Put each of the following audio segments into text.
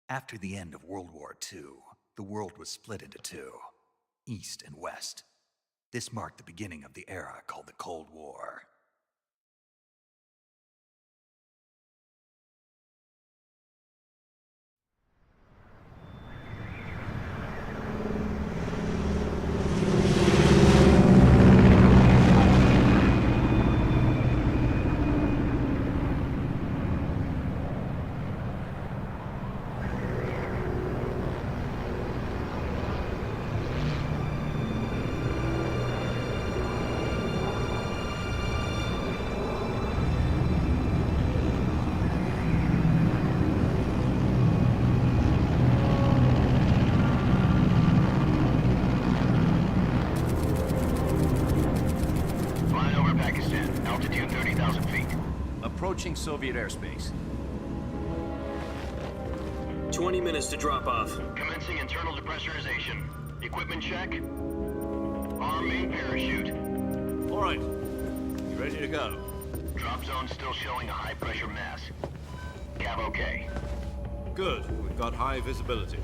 After the end of World War II, the world was split into two, East and West. This marked the beginning of the era called the Cold War. Altitude 30,000 feet. Approaching Soviet airspace. 20 minutes to drop off. Commencing internal depressurization. Equipment check. Arm main parachute. All right. You ready to go? Drop zone still showing a high pressure mass. Cav okay. Good. We've got high visibility.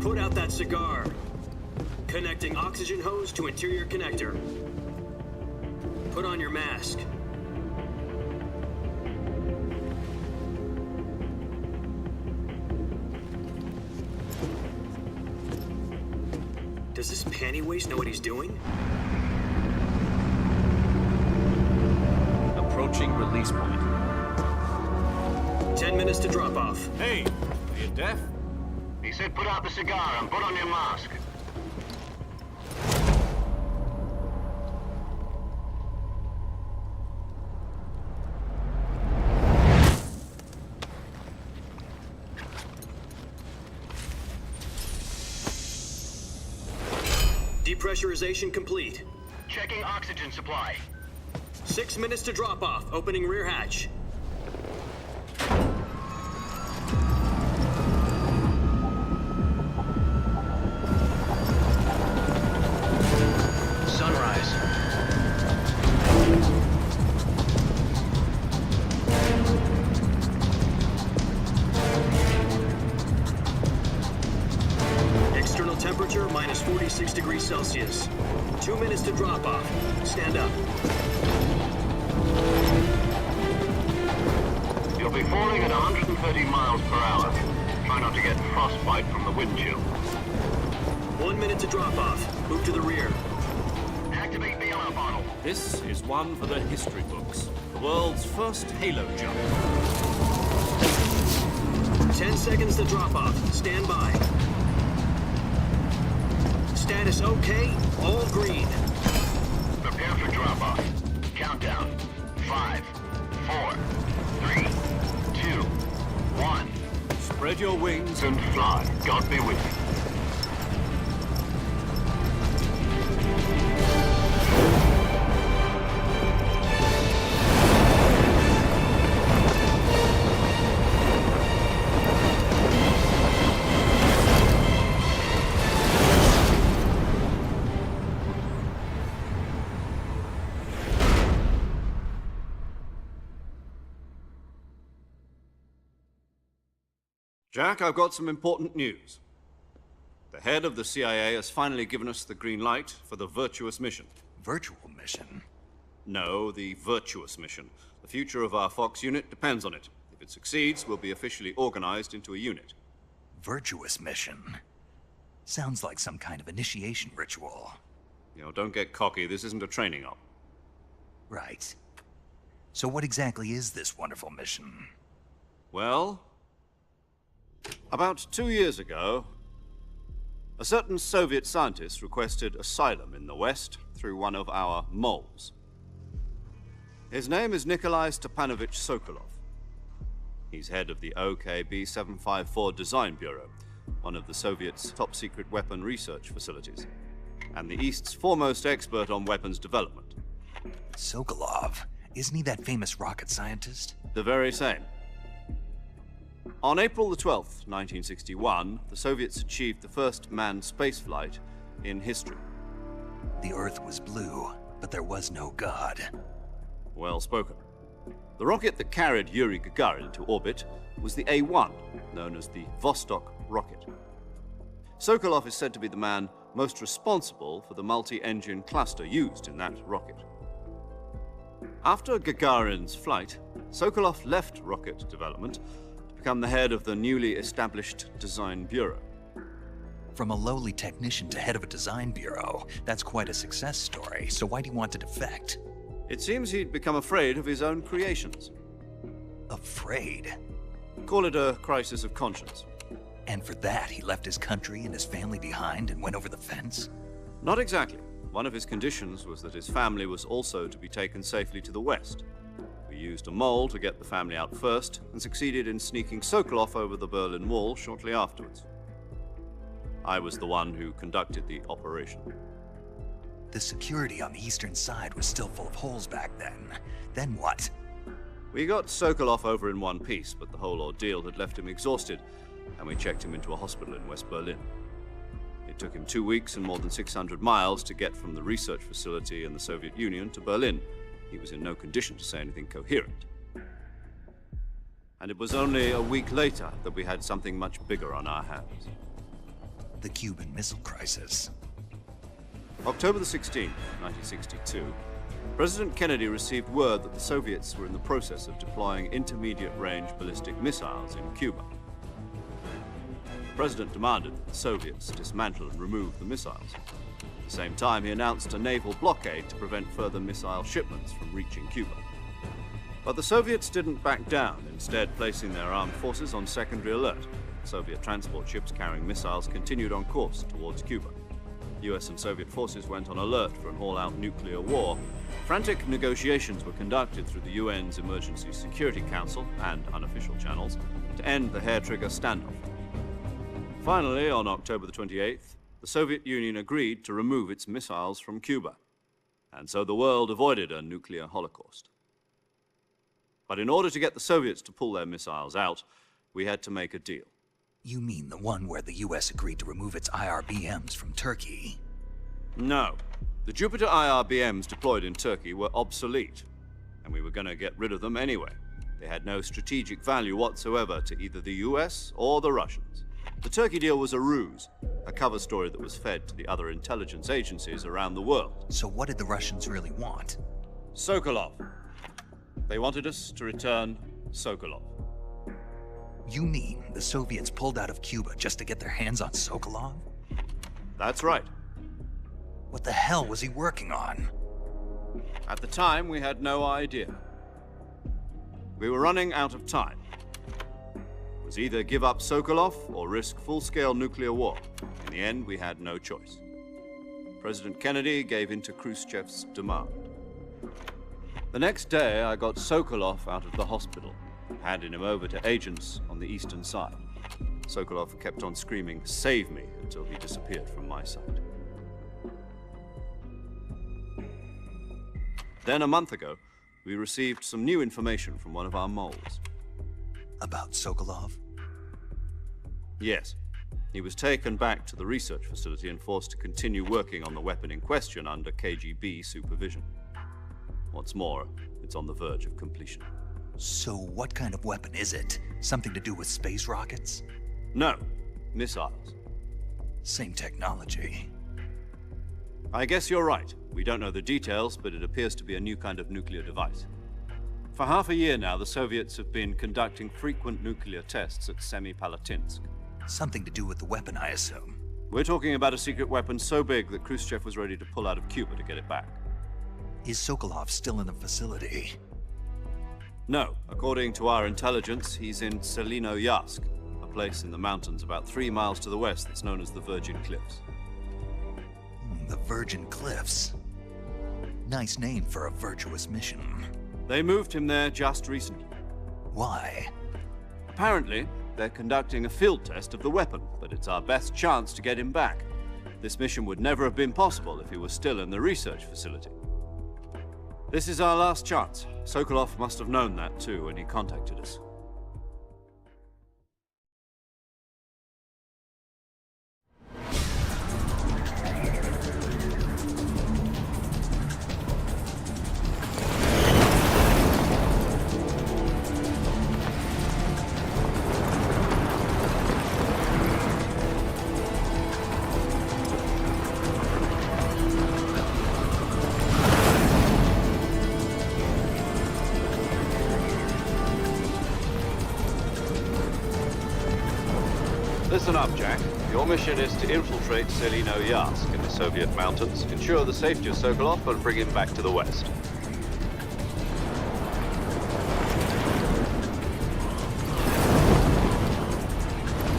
Put out that cigar. Connecting oxygen hose to interior connector. Put on your mask. Does this panty waste know what he's doing? Approaching release point. 10 minutes to drop off. Hey, are you deaf? He said put out the cigar and put on your mask. Depressurization complete. Checking oxygen supply. 6 minutes to drop off. Opening rear hatch. Sunrise. External temperature minus 46 degrees Celsius. 2 minutes to drop off. Stand up. You'll be falling at 130 miles per hour. Try not to get frostbite from the wind chill. 1 minute to drop off. Move to the rear. Activate bailout bottle. This is one for the history books. The world's first halo jump. 10 seconds to drop off. Stand by. Status okay. All green. Prepare for drop-off. Countdown. 5, 4, 3, 2, 1. Spread your wings And fly. God be with you. Jack, I've got some important news. The head of the CIA has finally given us the green light for the Virtuous mission. Virtual mission? No, the Virtuous mission. The future of our Fox unit depends on it. If it succeeds, we'll be officially organized into a unit. Virtuous mission? Sounds like some kind of initiation ritual. You know, don't get cocky. This isn't a training op. Right. So what exactly is this wonderful mission? Well, about 2 years ago, a certain Soviet scientist requested asylum in the West through one of our moles. His name is Nikolai Stepanovich Sokolov. He's head of the OKB 754 Design Bureau, one of the Soviets' top-secret weapon research facilities, and the East's foremost expert on weapons development. Sokolov? Isn't he that famous rocket scientist? The very same. On April the 12th, 1961, the Soviets achieved the first manned spaceflight in history. The Earth was blue, but there was no God. Well spoken. The rocket that carried Yuri Gagarin to orbit was the A-1, known as the Vostok rocket. Sokolov is said to be the man most responsible for the multi-engine cluster used in that rocket. After Gagarin's flight, Sokolov left rocket development to become the head of the newly established Design Bureau. From a lowly technician to head of a design bureau, that's quite a success story, so why'd he want to defect? It seems he'd become afraid of his own creations. Afraid? Call it a crisis of conscience. And for that, he left his country and his family behind and went over the fence? Not exactly. One of his conditions was that his family was also to be taken safely to the west. We used a mole to get the family out first and succeeded in sneaking Sokolov over the Berlin Wall shortly afterwards. I was the one who conducted the operation. The security on the eastern side was still full of holes back then. Then what? We got Sokolov over in one piece, but the whole ordeal had left him exhausted, and we checked him into a hospital in West Berlin. It took him 2 weeks and more than 600 miles to get from the research facility in the Soviet Union to Berlin. He was in no condition to say anything coherent. And it was only a week later that we had something much bigger on our hands. The Cuban Missile Crisis. October the 16th, 1962, President Kennedy received word that the Soviets were in the process of deploying intermediate-range ballistic missiles in Cuba. The President demanded that the Soviets dismantle and remove the missiles. At the same time, he announced a naval blockade to prevent further missile shipments from reaching Cuba. But the Soviets didn't back down, instead placing their armed forces on secondary alert. Soviet transport ships carrying missiles continued on course towards Cuba. US and Soviet forces went on alert for an all-out nuclear war. Frantic negotiations were conducted through the UN's Emergency Security Council and unofficial channels to end the hair-trigger standoff. Finally, on October the 28th, the Soviet Union agreed to remove its missiles from Cuba, and so the world avoided a nuclear holocaust. But in order to get the Soviets to pull their missiles out, we had to make a deal. You mean the one where the US agreed to remove its IRBMs from Turkey? No. The Jupiter IRBMs deployed in Turkey were obsolete, and we were going to get rid of them anyway. They had no strategic value whatsoever to either the US or the Russians. The Turkey deal was a ruse, a cover story that was fed to the other intelligence agencies around the world. So what did the Russians really want? Sokolov. They wanted us to return Sokolov. You mean the Soviets pulled out of Cuba just to get their hands on Sokolov? That's right. What the hell was he working on? At the time, we had no idea. We were running out of time. It was either give up Sokolov or risk full-scale nuclear war. In the end, we had no choice. President Kennedy gave in to Khrushchev's demand. The next day, I got Sokolov out of the hospital, handing him over to agents on the eastern side. Sokolov kept on screaming, "Save me," until he disappeared from my sight. Then a month ago, we received some new information from one of our moles. About Sokolov? Yes. He was taken back to the research facility and forced to continue working on the weapon in question under KGB supervision. What's more, it's on the verge of completion. So what kind of weapon is it? Something to do with space rockets? No, missiles. Same technology. I guess you're right. We don't know the details, but it appears to be a new kind of nuclear device. For half a year now, the Soviets have been conducting frequent nuclear tests at Semipalatinsk. Something to do with the weapon, I assume. We're talking about a secret weapon so big that Khrushchev was ready to pull out of Cuba to get it back. Is Sokolov still in the facility? No. According to our intelligence, he's in Selinoyarsk, a place in the mountains about 3 miles to the west that's known as the Virgin Cliffs. The Virgin Cliffs. Nice name for a virtuous mission. They moved him there just recently. Why? Apparently, they're conducting a field test of the weapon, but it's our best chance to get him back. This mission would never have been possible if he was still in the research facility. This is our last chance. Sokolov must have known that too when he contacted us. Listen up, Jack. Your mission is to infiltrate Selino Yask in the Soviet mountains, ensure the safety of Sokolov, and bring him back to the West.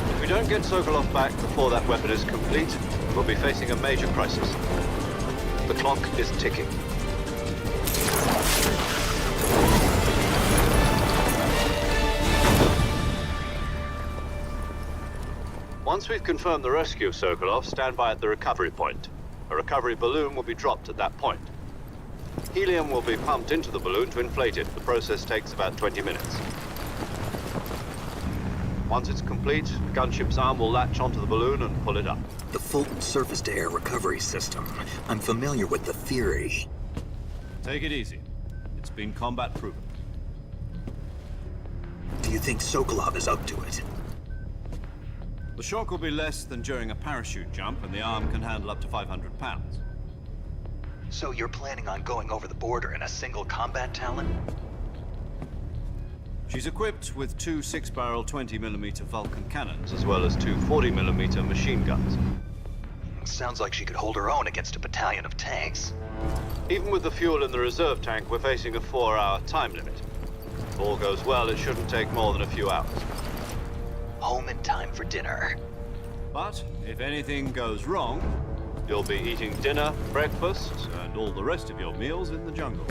If we don't get Sokolov back before that weapon is complete, we'll be facing a major crisis. The clock is ticking. Once we've confirmed the rescue of Sokolov, stand by at the recovery point. A recovery balloon will be dropped at that point. Helium will be pumped into the balloon to inflate it. The process takes about 20 minutes. Once it's complete, the gunship's arm will latch onto the balloon and pull it up. The Fulton surface-to-air recovery system. I'm familiar with the theory. Take it easy. It's been combat proven. Do you think Sokolov is up to it? The shock will be less than during a parachute jump, and the arm can handle up to 500 pounds. So you're planning on going over the border in a single combat Talon? She's equipped with two 6-barrel 20mm Vulcan cannons, as well as two 40mm machine guns. Sounds like she could hold her own against a battalion of tanks. Even with the fuel in the reserve tank, we're facing a 4-hour time limit. If all goes well, it shouldn't take more than a few hours. Home in time for dinner. But if anything goes wrong, you'll be eating dinner, breakfast, and all the rest of your meals in the jungle.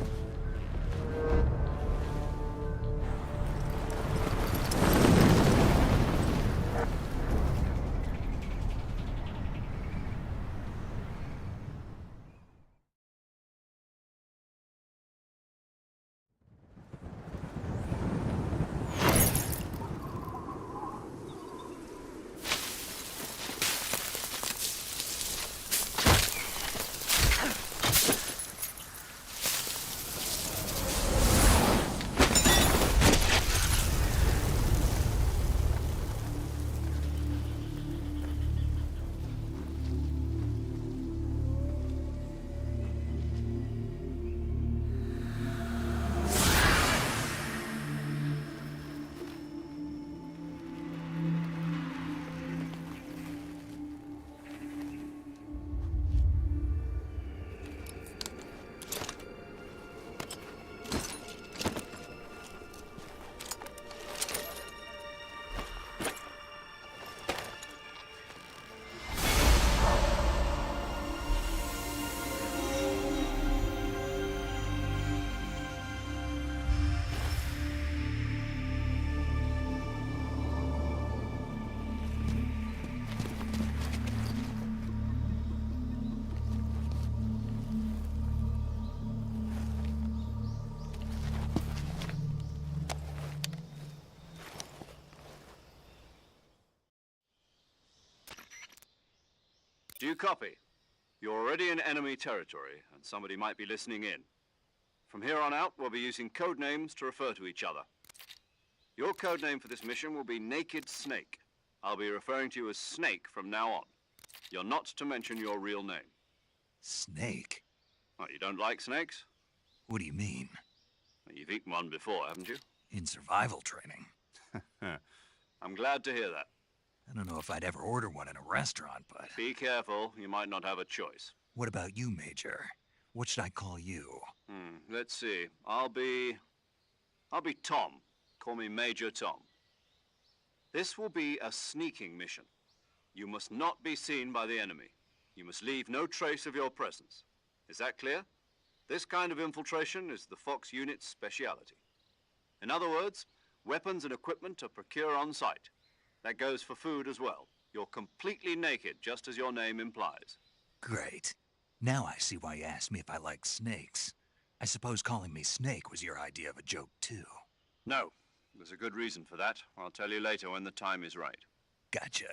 Do you copy? You're already in enemy territory, and somebody might be listening in. From here on out, we'll be using code names to refer to each other. Your code name for this mission will be Naked Snake. I'll be referring to you as Snake from now on. You're not to mention your real name. Snake? Oh, you don't like snakes? What do you mean? Well, you've eaten one before, haven't you? In survival training. I'm glad to hear that. I don't know if I'd ever order one in a restaurant, but... Be careful, you might not have a choice. What about you, Major? What should I call you? Let's see. I'll be Tom. Call me Major Tom. This will be a sneaking mission. You must not be seen by the enemy. You must leave no trace of your presence. Is that clear? This kind of infiltration is the Fox unit's speciality. In other words, weapons and equipment are procured on site. That goes for food as well. You're completely naked, just as your name implies. Great. Now I see why you asked me if I like snakes. I suppose calling me Snake was your idea of a joke, too. No. There's a good reason for that. I'll tell you later when the time is right. Gotcha.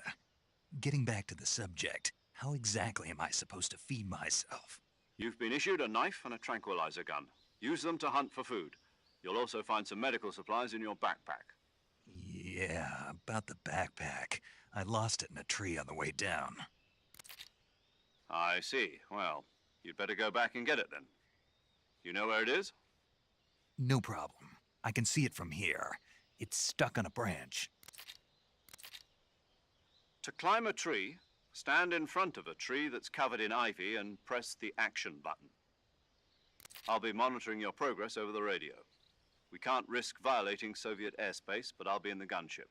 Getting back to the subject, how exactly am I supposed to feed myself? You've been issued a knife and a tranquilizer gun. Use them to hunt for food. You'll also find some medical supplies in your backpack. Yeah, about the backpack. I lost it in a tree on the way down. I see. Well, you'd better go back and get it then. You know where it is? No problem. I can see it from here. It's stuck on a branch. To climb a tree, stand in front of a tree that's covered in ivy and press the action button. I'll be monitoring your progress over the radio. We can't risk violating Soviet airspace, but I'll be in the gunship.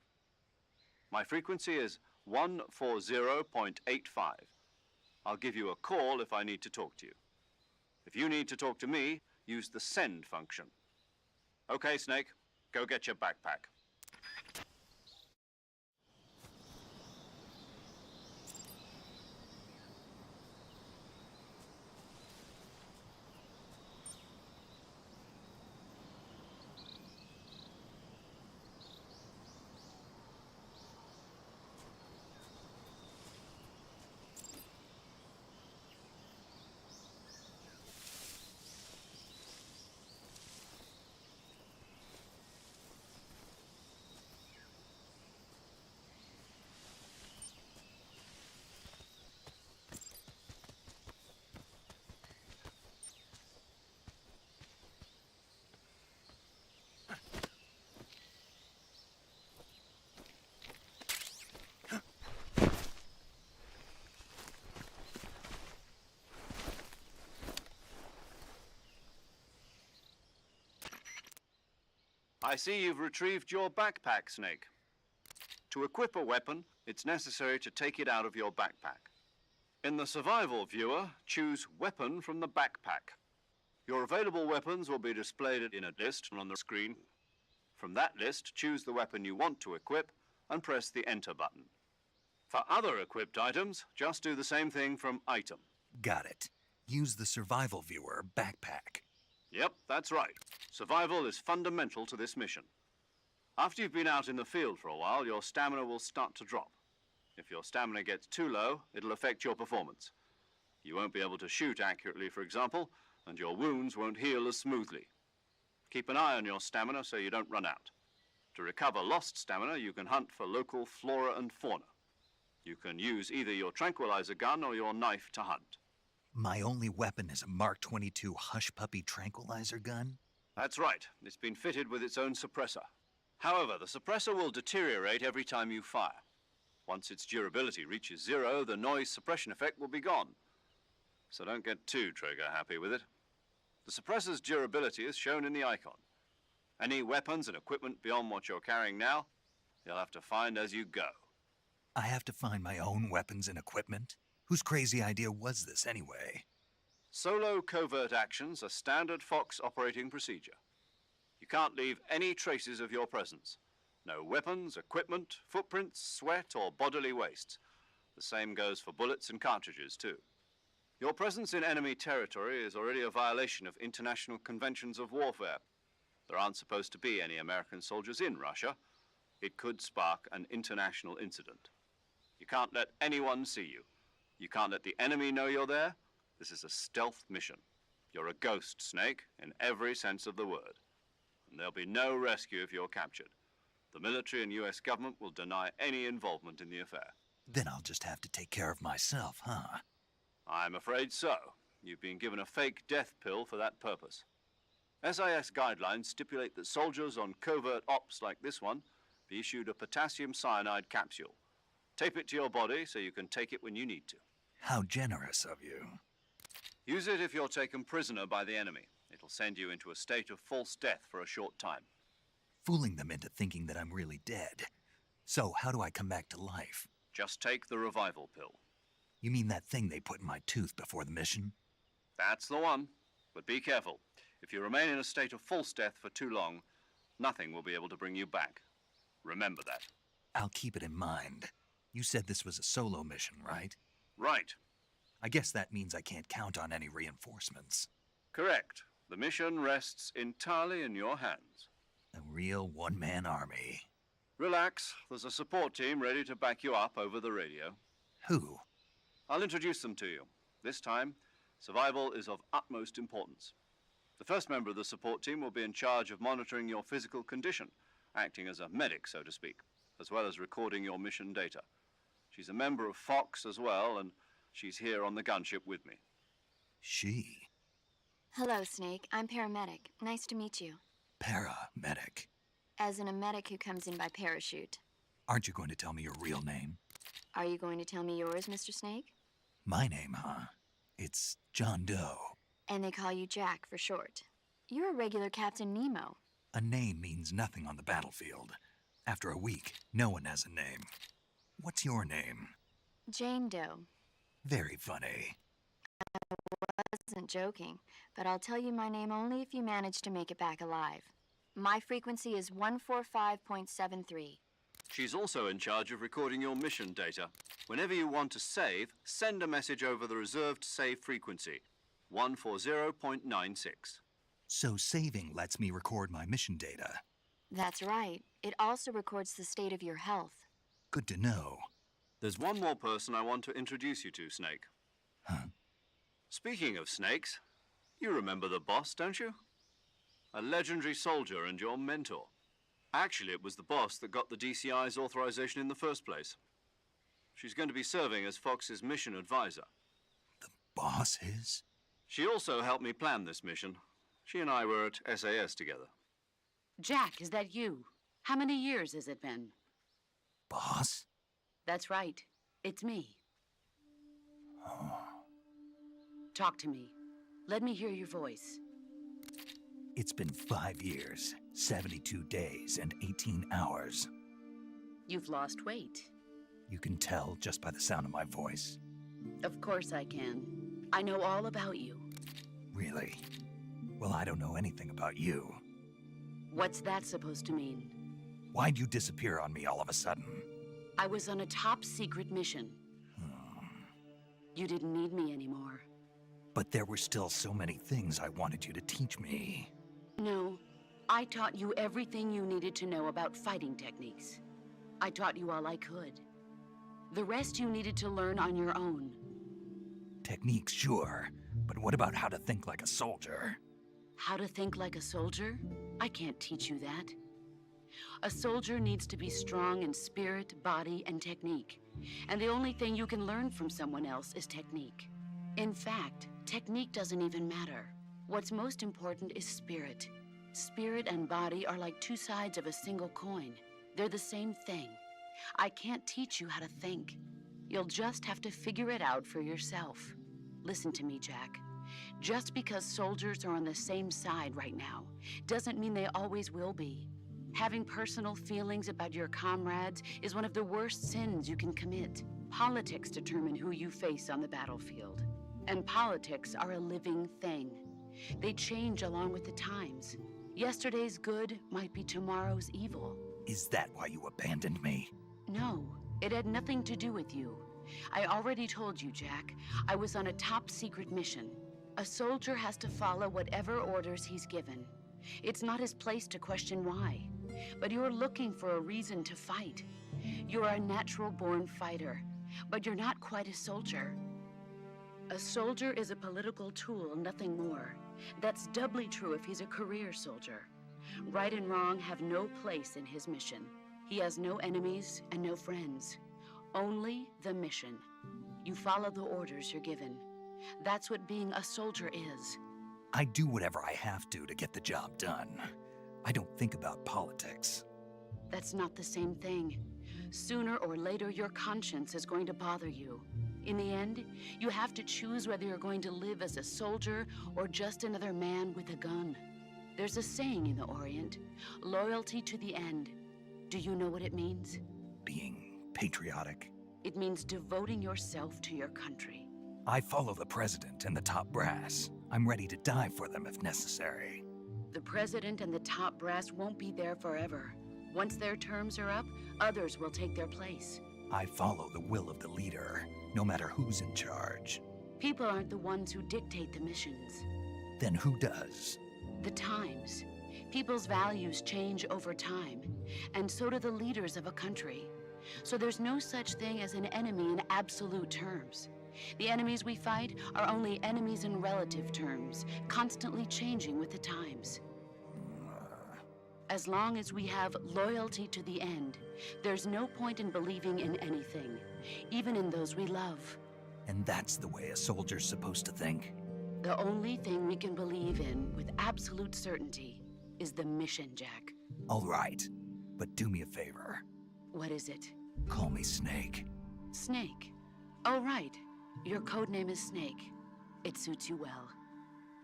My frequency is 140.85. I'll give you a call if I need to talk to you. If you need to talk to me, use the send function. Okay, Snake, go get your backpack. I see you've retrieved your backpack, Snake. To equip a weapon, it's necessary to take it out of your backpack. In the survival viewer, choose Weapon from the backpack. Your available weapons will be displayed in a list on the screen. From that list, choose the weapon you want to equip and press the Enter button. For other equipped items, just do the same thing from Item. Got it. Use the survival viewer backpack. Yep, that's right. Survival is fundamental to this mission. After you've been out in the field for a while, your stamina will start to drop. If your stamina gets too low, it'll affect your performance. You won't be able to shoot accurately, for example, and your wounds won't heal as smoothly. Keep an eye on your stamina so you don't run out. To recover lost stamina, you can hunt for local flora and fauna. You can use either your tranquilizer gun or your knife to hunt. My only weapon is a Mark 22 Hush Puppy tranquilizer gun? That's right. It's been fitted with its own suppressor. However, the suppressor will deteriorate every time you fire. Once its durability reaches 0, the noise suppression effect will be gone. So don't get too trigger happy with it. The suppressor's durability is shown in the icon. Any weapons and equipment beyond what you're carrying now, you'll have to find as you go. I have to find my own weapons and equipment? Whose crazy idea was this anyway? Solo covert actions are standard Fox operating procedure. You can't leave any traces of your presence. No weapons, equipment, footprints, sweat, or bodily waste. The same goes for bullets and cartridges, too. Your presence in enemy territory is already a violation of international conventions of warfare. There aren't supposed to be any American soldiers in Russia. It could spark an international incident. You can't let anyone see you. You can't let the enemy know you're there. This is a stealth mission. You're a ghost, Snake, in every sense of the word. And there'll be no rescue if you're captured. The military and US government will deny any involvement in the affair. Then I'll just have to take care of myself, huh? I'm afraid so. You've been given a fake death pill for that purpose. SIS guidelines stipulate that soldiers on covert ops like this one be issued a potassium cyanide capsule. Tape it to your body so you can take it when you need to. How generous of you. Use it if you're taken prisoner by the enemy. It'll send you into a state of false death for a short time. Fooling them into thinking that I'm really dead. So, how do I come back to life? Just take the revival pill. You mean that thing they put in my tooth before the mission? That's the one. But be careful. If you remain in a state of false death for too long, nothing will be able to bring you back. Remember that. I'll keep it in mind. You said this was a solo mission, right? Right. I guess that means I can't count on any reinforcements. Correct. The mission rests entirely in your hands. A real one-man army. Relax. There's a support team ready to back you up over the radio. Who? I'll introduce them to you. This time, survival is of utmost importance. The first member of the support team will be in charge of monitoring your physical condition, acting as a medic, so to speak, as well as recording your mission data. She's a member of Fox as well, and she's here on the gunship with me. She? Hello, Snake. I'm paramedic. Nice to meet you. Paramedic. As in a medic who comes in by parachute. Aren't you going to tell me your real name? Are you going to tell me yours, Mr. Snake? My name, huh? It's John Doe. And they call you Jack for short. You're a regular Captain Nemo. A name means nothing on the battlefield. After a week, no one has a name. What's your name? Jane Doe. Very funny. Wasn't joking, but I'll tell you my name only if you manage to make it back alive. My frequency is 145.73. She's also in charge of recording your mission data. Whenever you want to save, send a message over the reserved save frequency, 140.96. So saving lets me record my mission data. That's right. It also records the state of your health. Good to know. There's one more person I want to introduce you to, Snake. Huh? Speaking of snakes, you remember the boss, don't you? A legendary soldier and your mentor. Actually, it was the boss that got the DCI's authorization in the first place. She's going to be serving as Fox's mission advisor. The boss is? She also helped me plan this mission. She and I were at SAS together. Jack, is that you? How many years has it been? Boss? That's right. It's me. Oh. Talk to me. Let me hear your voice. It's been 5 years, 72 days, and 18 hours. You've lost weight. You can tell just by the sound of my voice. Of course I can. I know all about you. Really? Well, I don't know anything about you. What's that supposed to mean? Why'd you disappear on me all of a sudden? I was on a top secret mission. You didn't need me anymore. But there were still so many things I wanted you to teach me. No, I taught you everything you needed to know about fighting techniques. I taught you all I could. The rest you needed to learn on your own. Techniques, sure. But what about how to think like a soldier? How to think like a soldier? I can't teach you that. A soldier needs to be strong in spirit, body, and technique. And the only thing you can learn from someone else is technique. In fact, technique doesn't even matter. What's most important is spirit. Spirit and body are like two sides of a single coin. They're the same thing. I can't teach you how to think. You'll just have to figure it out for yourself. Listen to me, Jack. Just because soldiers are on the same side right now doesn't mean they always will be. Having personal feelings about your comrades is one of the worst sins you can commit. Politics determine who you face on the battlefield. And politics are a living thing. They change along with the times. Yesterday's good might be tomorrow's evil. Is that why you abandoned me? No, it had nothing to do with you. I already told you, Jack. I was on a top secret mission. A soldier has to follow whatever orders he's given. It's not his place to question why. But you're looking for a reason to fight. You're a natural-born fighter, but you're not quite a soldier. A soldier is a political tool, nothing more. That's doubly true if he's a career soldier. Right and wrong have no place in his mission. He has no enemies and no friends. Only the mission. You follow the orders you're given. That's what being a soldier is. I do whatever I have to get the job done. I don't think about politics. That's not the same thing. Sooner or later, your conscience is going to bother you. In the end, you have to choose whether you're going to live as a soldier or just another man with a gun. There's a saying in the Orient, loyalty to the end. Do you know what it means? Being patriotic. It means devoting yourself to your country. I follow the president and the top brass. I'm ready to die for them if necessary. The president and the top brass won't be there forever. Once their terms are up, others will take their place. I follow the will of the leader, no matter who's in charge. People aren't the ones who dictate the missions. Then who does? The times. People's values change over time, and so do the leaders of a country. So there's no such thing as an enemy in absolute terms. The enemies we fight are only enemies in relative terms, constantly changing with the times. As long as we have loyalty to the end, there's no point in believing in anything, even in those we love. And that's the way a soldier's supposed to think? The only thing we can believe in with absolute certainty is the mission, Jack. All right, but do me a favor. What is it? Call me Snake. Snake. Oh, right. Your code name is Snake. It suits you well.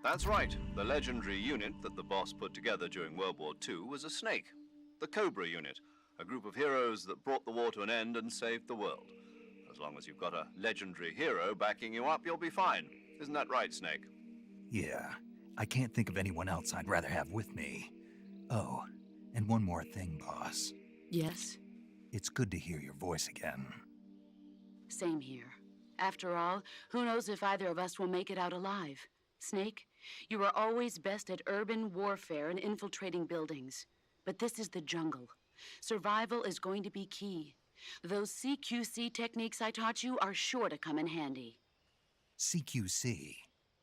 That's right. The legendary unit that the boss put together during World War II was a snake. The Cobra unit, a group of heroes that brought the war to an end and saved the world. As long as you've got a legendary hero backing you up, you'll be fine. Isn't that right, Snake? Yeah, I can't think of anyone else I'd rather have with me. Oh, and one more thing, boss. Yes? It's good to hear your voice again. Same here. After all, who knows if either of us will make it out alive? Snake, you are always best at urban warfare and infiltrating buildings. But this is the jungle. Survival is going to be key. Those CQC techniques I taught you are sure to come in handy. CQC?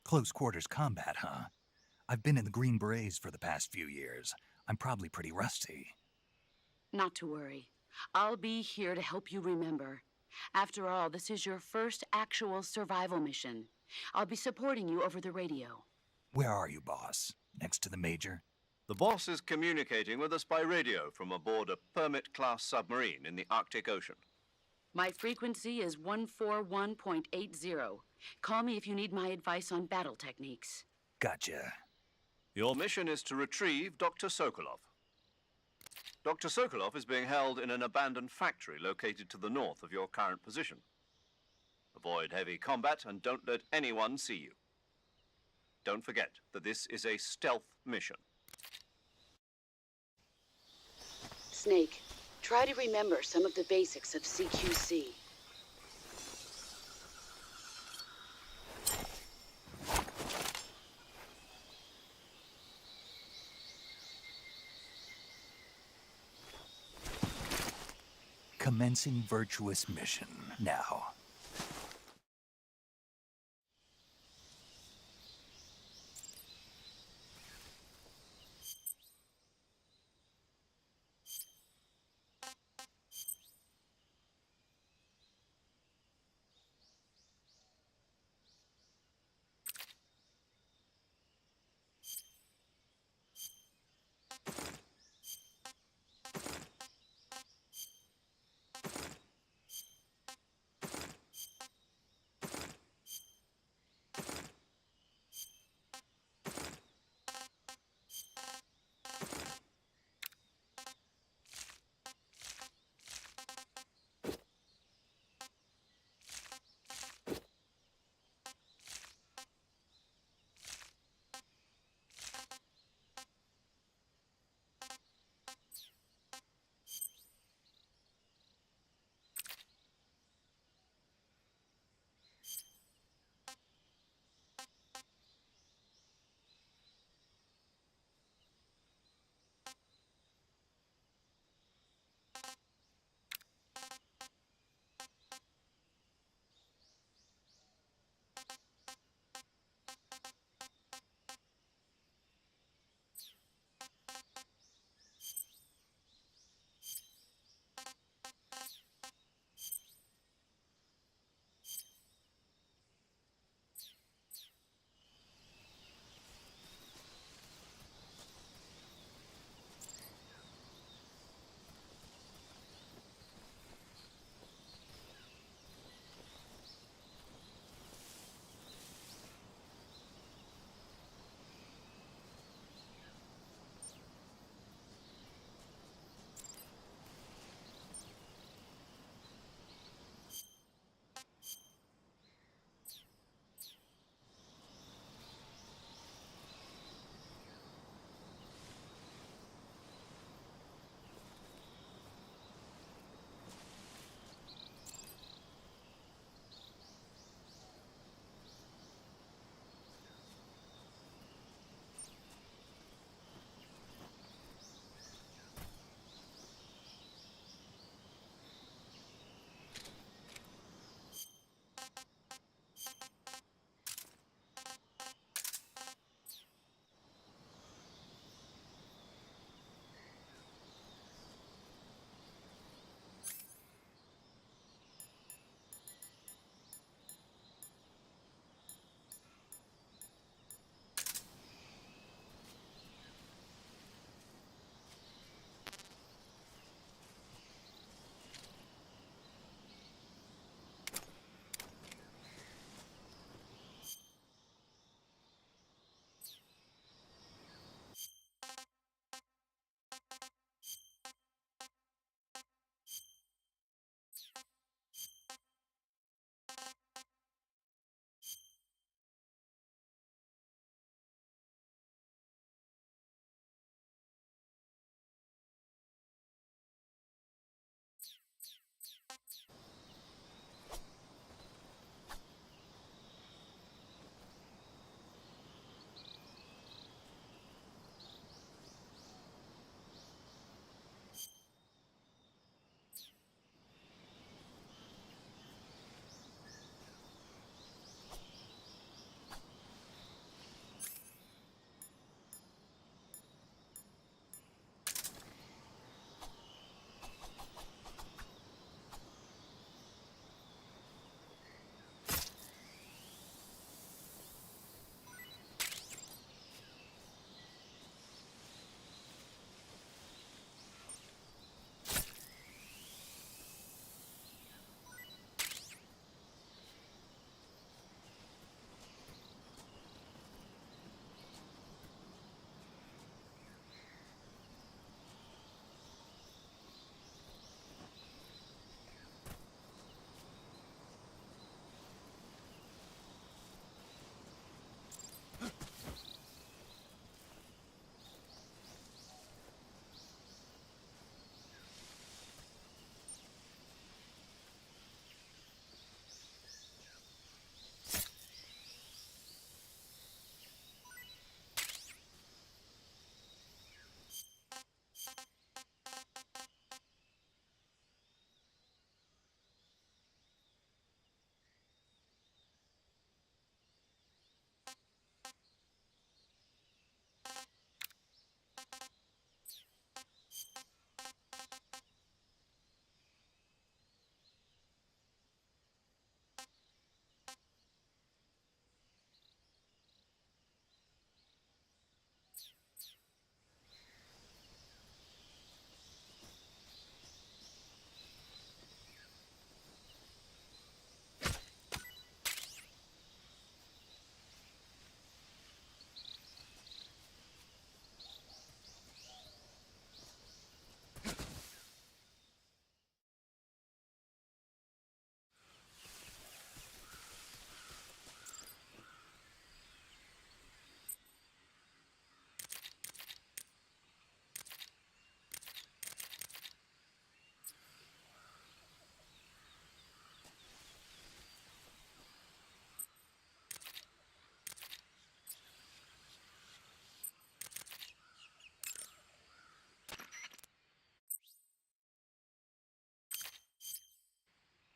Close quarters combat, huh? I've been in the Green Berets for the past few years. I'm probably pretty rusty. Not to worry. I'll be here to help you remember. After all, this is your first actual survival mission. I'll be supporting you over the radio. Where are you, boss? Next to the Major? The boss is communicating with us by radio from aboard a Permit-class submarine in the Arctic Ocean. My frequency is 141.80. Call me if you need my advice on battle techniques. Gotcha. Your mission is to retrieve Dr. Sokolov. Dr. Sokolov is being held in an abandoned factory located to the north of your current position. Avoid heavy combat and don't let anyone see you. Don't forget that this is a stealth mission. Snake, try to remember some of the basics of CQC. Commencing virtuous mission now.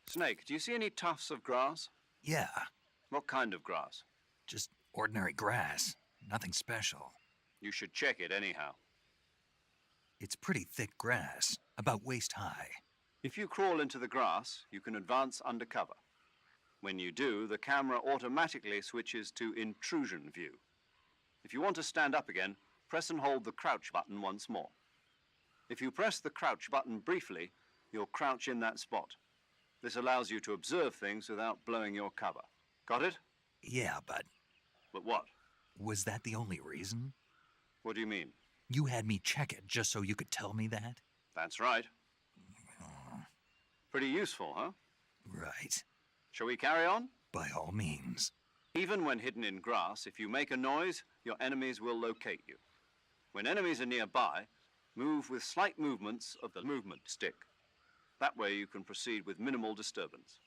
Snake, do you see any tufts of grass? Yeah, What kind of grass? just ordinary grass. Nothing special. You should check it anyhow. It's pretty thick grass, about waist high. If you crawl into the grass, you can advance undercover. When you do, the camera automatically switches to intrusion view. If you want to stand up again, press and hold the crouch button once more. If you press the crouch button briefly, you'll crouch in that spot. This allows you to observe things without blowing your cover. Got it? Yeah, but But what? was that the only reason? What do you mean? You had me check it just so you could tell me that? That's right. Pretty useful, huh? Right. Shall we carry on? By all means. Even when hidden in grass, if you make a noise, your enemies will locate you. When enemies are nearby, move with slight movements of the movement stick. That way you can proceed with minimal disturbance.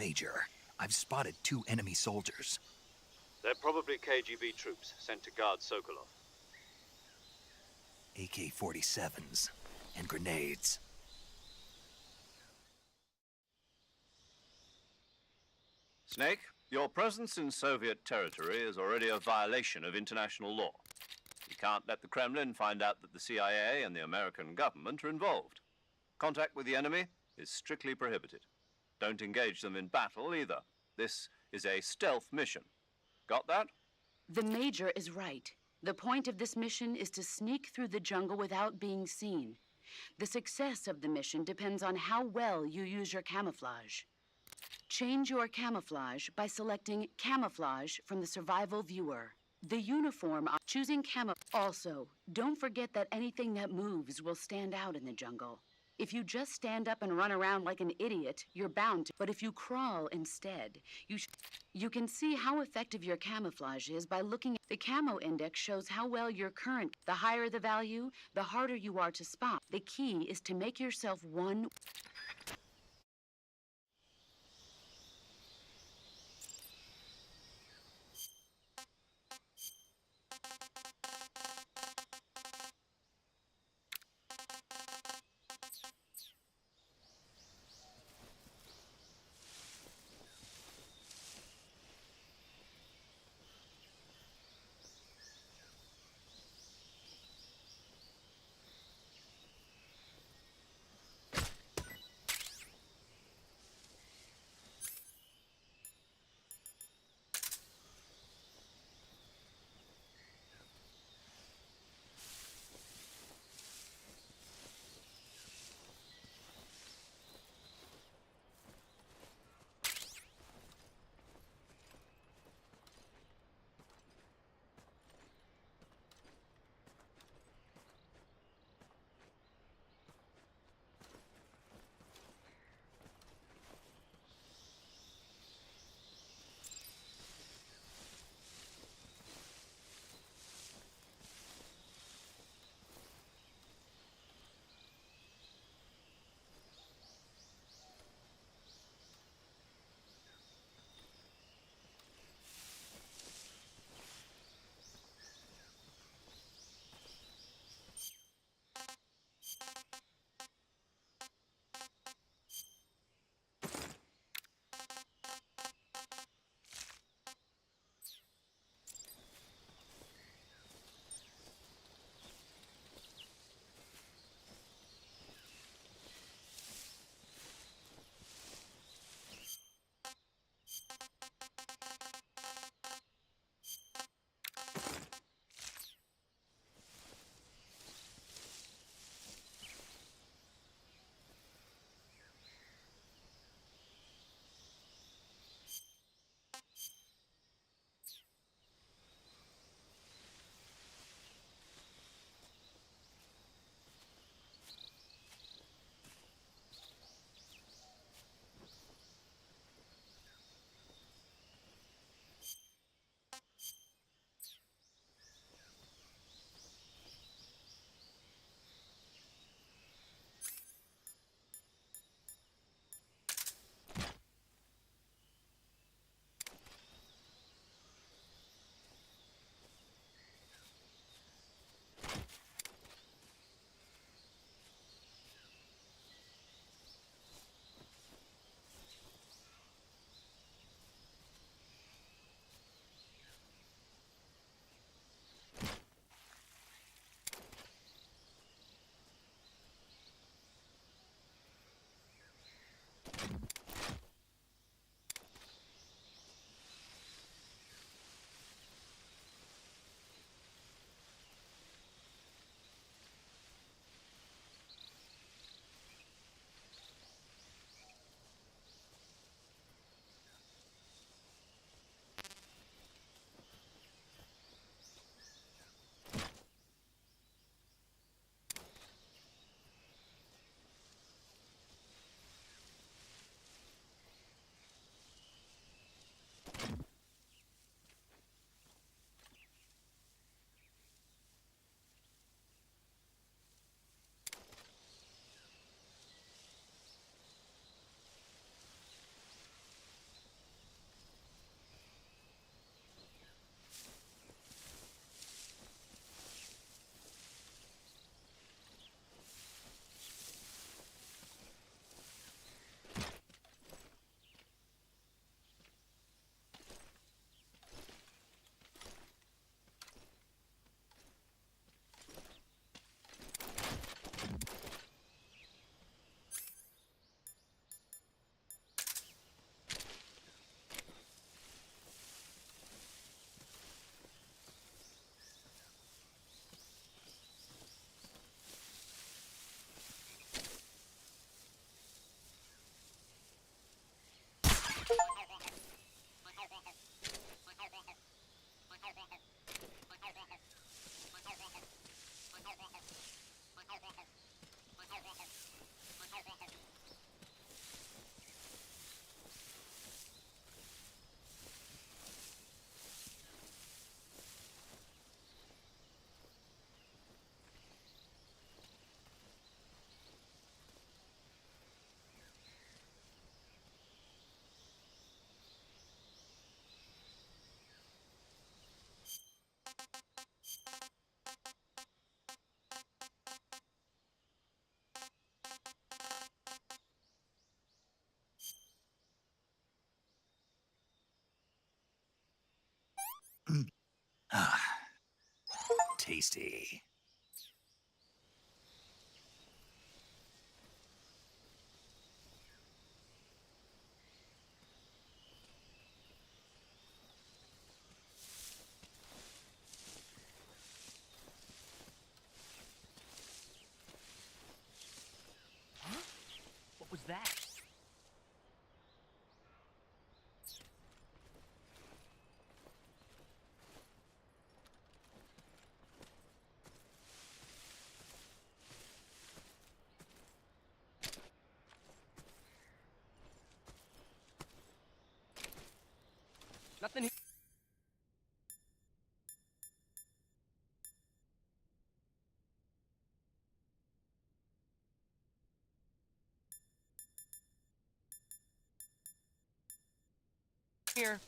Major. I've spotted 2 enemy soldiers. They're probably KGB troops sent to guard Sokolov. AK-47s and grenades. Snake, your presence in Soviet territory is already a violation of international law. You can't let the Kremlin find out that the CIA and the American government are involved. Contact with the enemy is strictly prohibited. Don't engage them in battle either. This is a stealth mission. Got that? The Major is right. The point of this mission is to sneak through the jungle without being seen. The success of the mission depends on how well you use your camouflage. Change your camouflage by selecting Camouflage from the Survival Viewer. The uniform, choosing camo. Also, don't forget that anything that moves will stand out in the jungle. If you just stand up and run around like an idiot, you're bound to. But if you crawl instead, you can see how effective your camouflage is by looking at the camo index shows how well your current. The higher the value, the harder you are to spot. The key is to make yourself one. Tasty. What was that? Nothing here.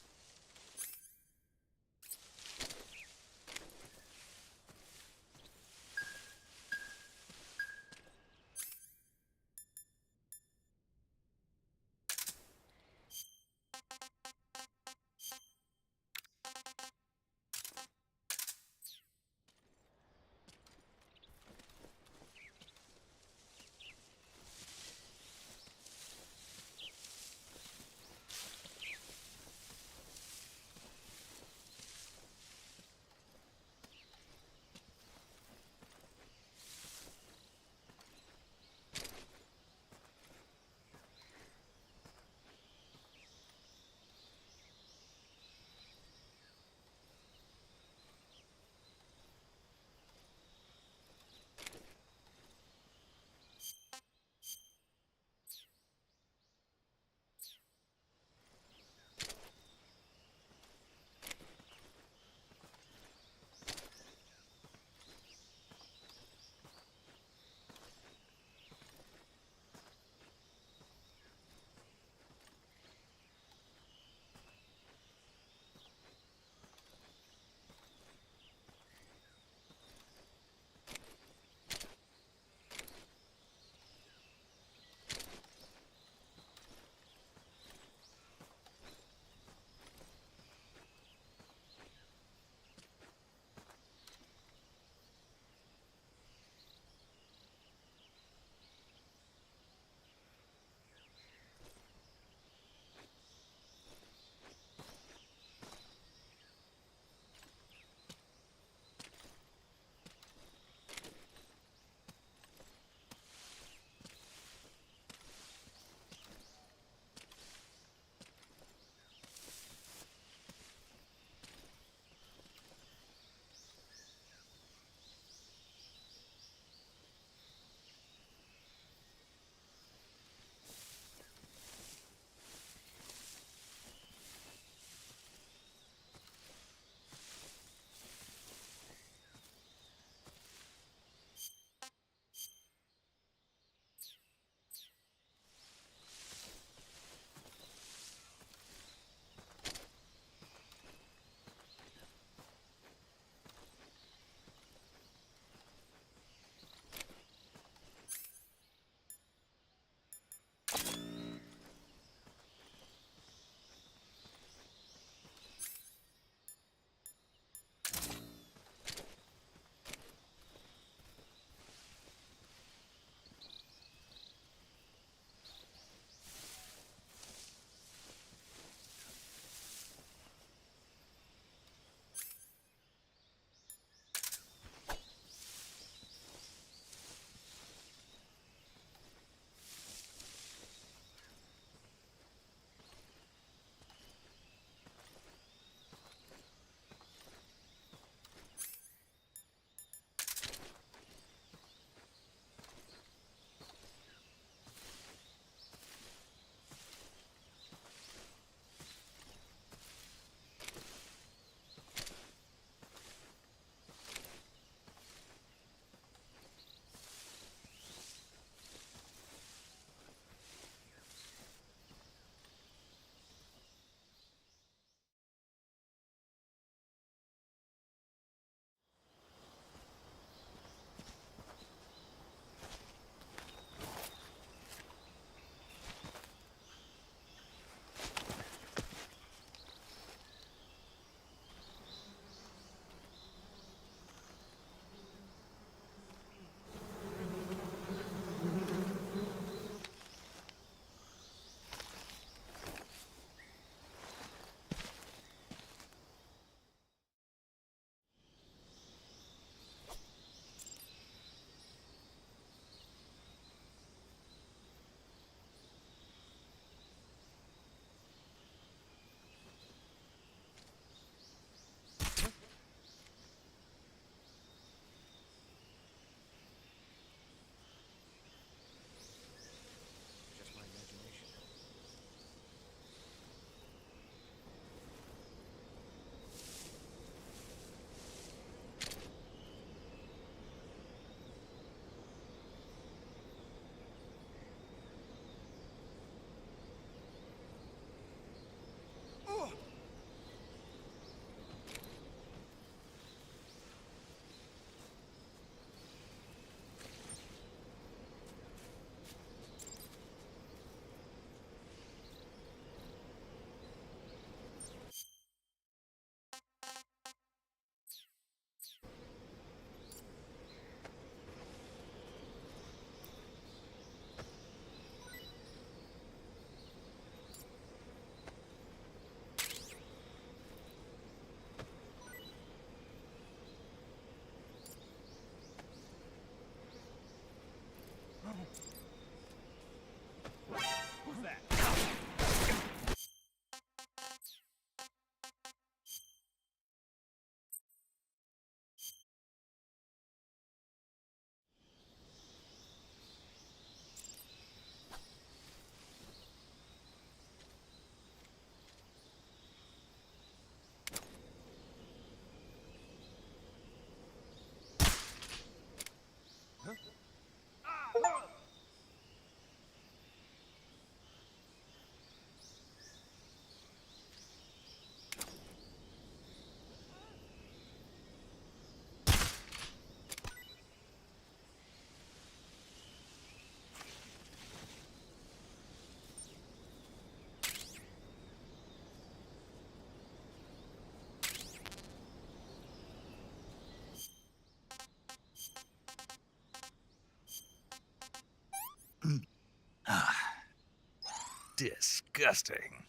Disgusting.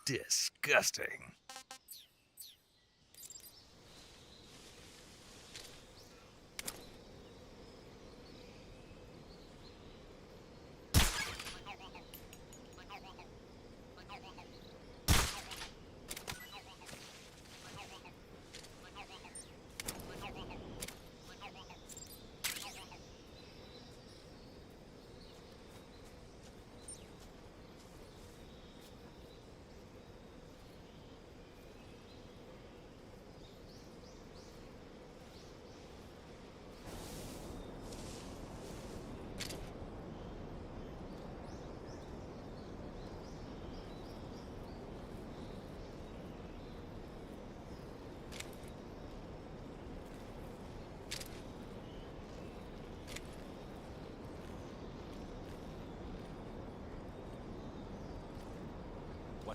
Disgusting.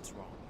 What's wrong?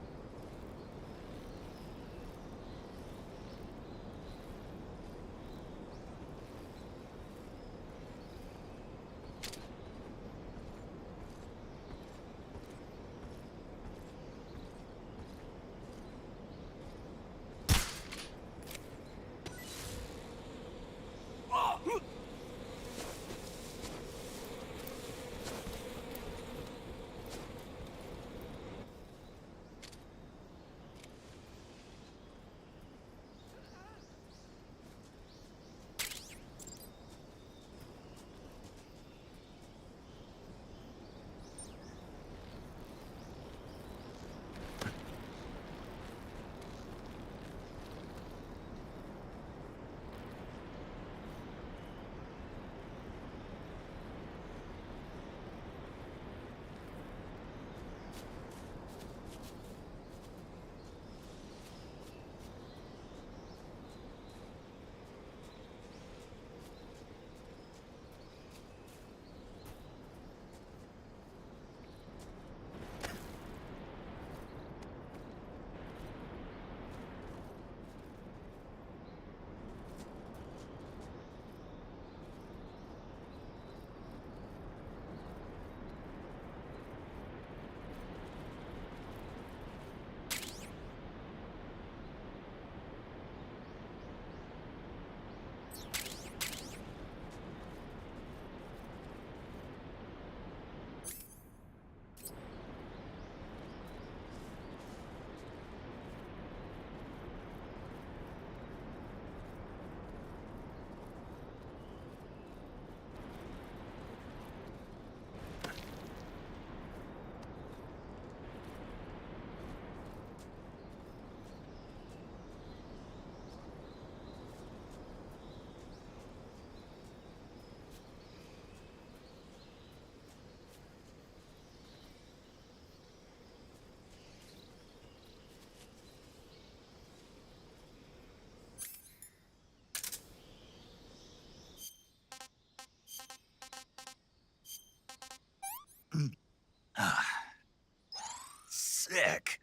Sick.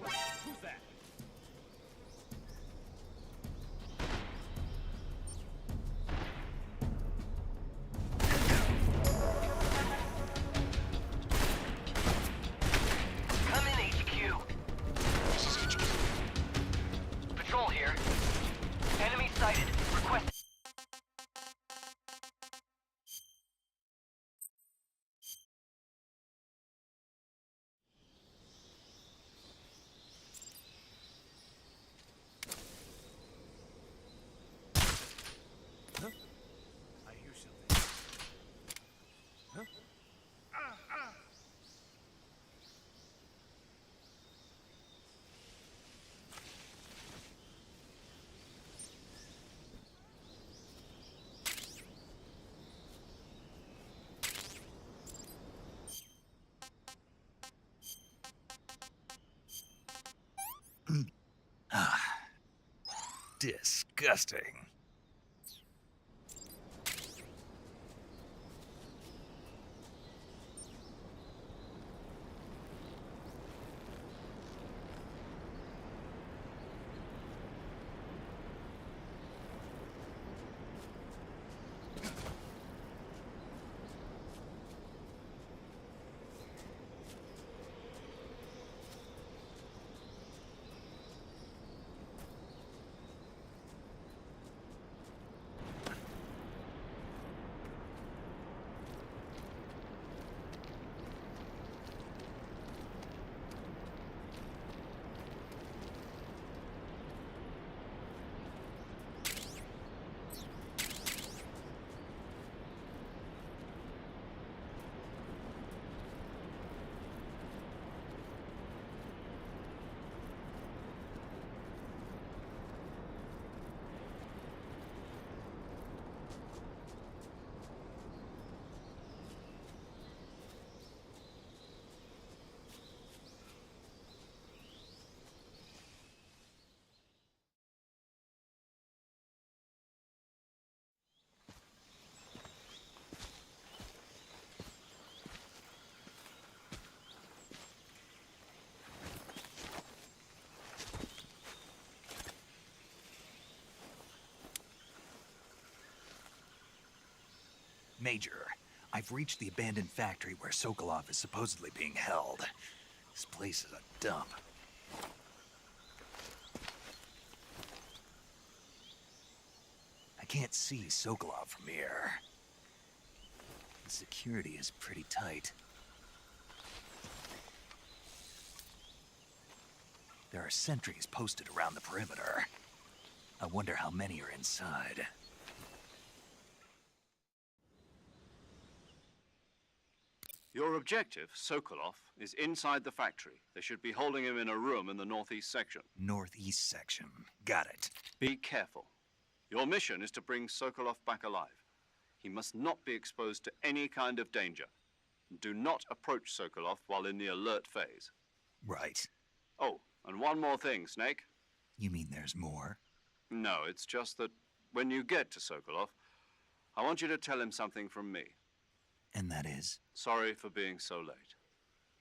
Who's that? Come in, HQ. This is HQ. Patrol here. Enemy sighted. Request. I hear something. Huh? Disgusting. Major, I've reached the abandoned factory where Sokolov is supposedly being held. This place is a dump. I can't see Sokolov from here. The security is pretty tight. There are sentries posted around the perimeter. I wonder how many are inside. Your objective, Sokolov, is inside the factory. They should be holding him in a room in the northeast section. Northeast section. Got it. Be careful. Your mission is to bring Sokolov back alive. He must not be exposed to any kind of danger. Do not approach Sokolov while in the alert phase. Right. Oh, and one more thing, Snake. You mean there's more? No, it's just that when you get to Sokolov, I want you to tell him something from me. And that is? Sorry for being so late.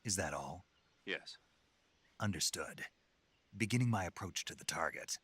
Is that all? Yes. Understood. Beginning my approach to the target.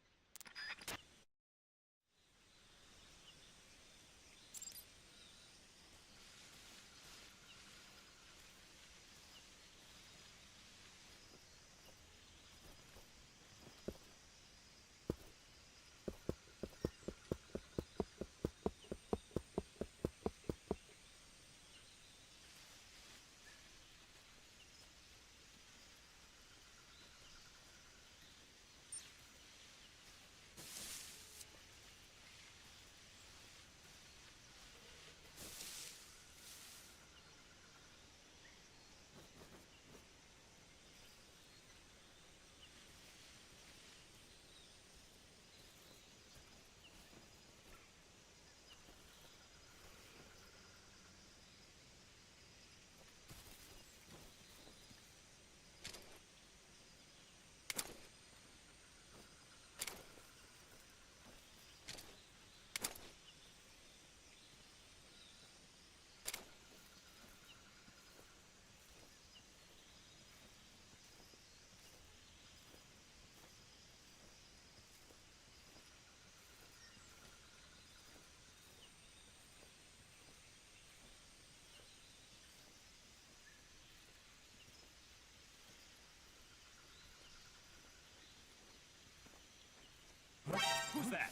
Who's that?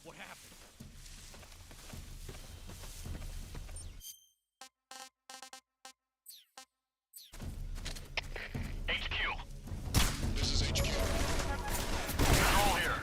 What happened? HQ. This is HQ. Control here.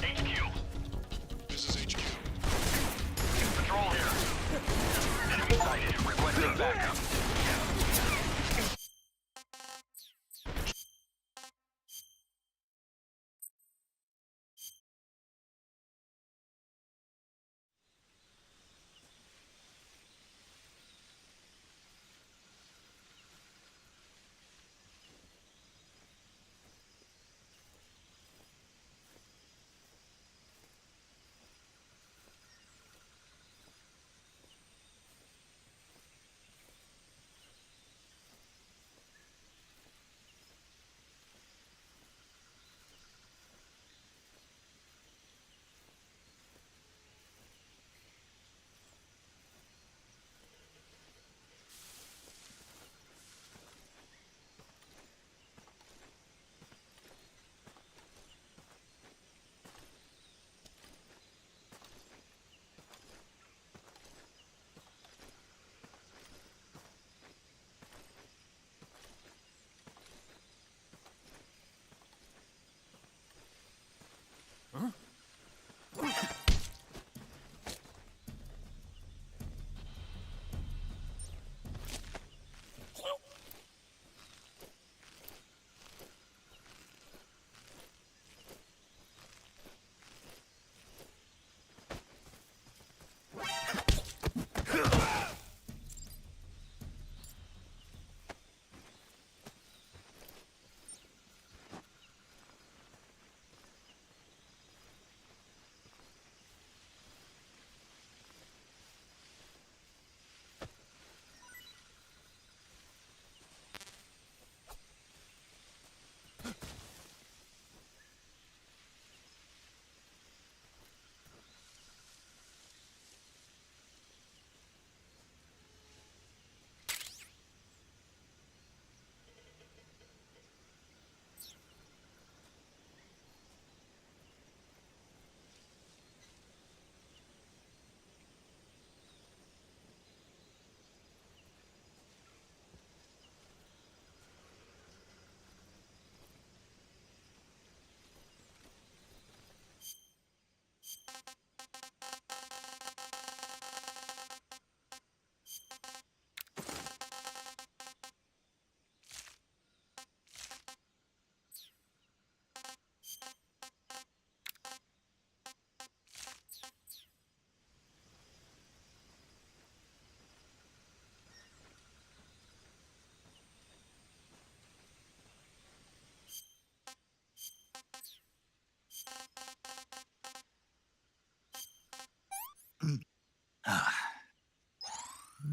HQ. This is HQ. Control here. Enemy sighted. Requesting backup.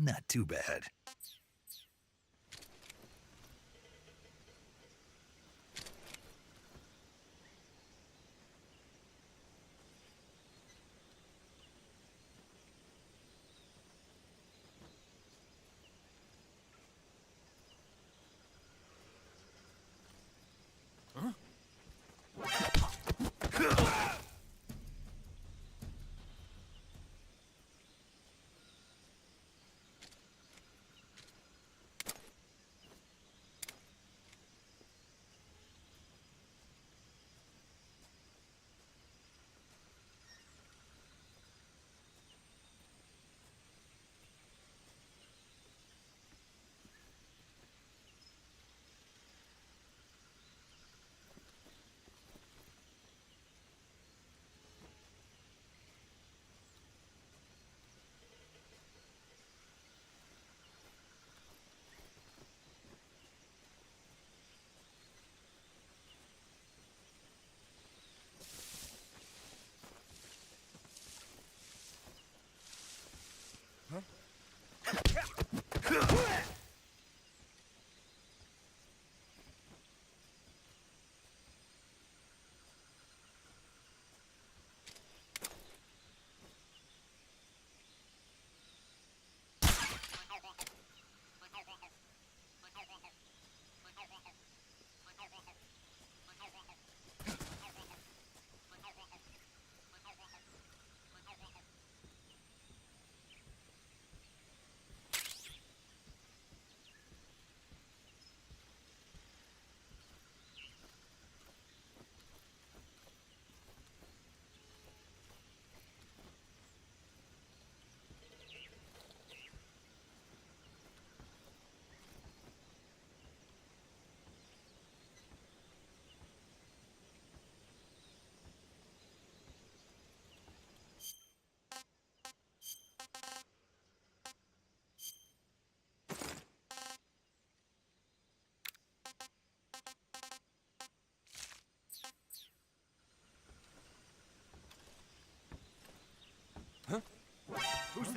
Not too bad.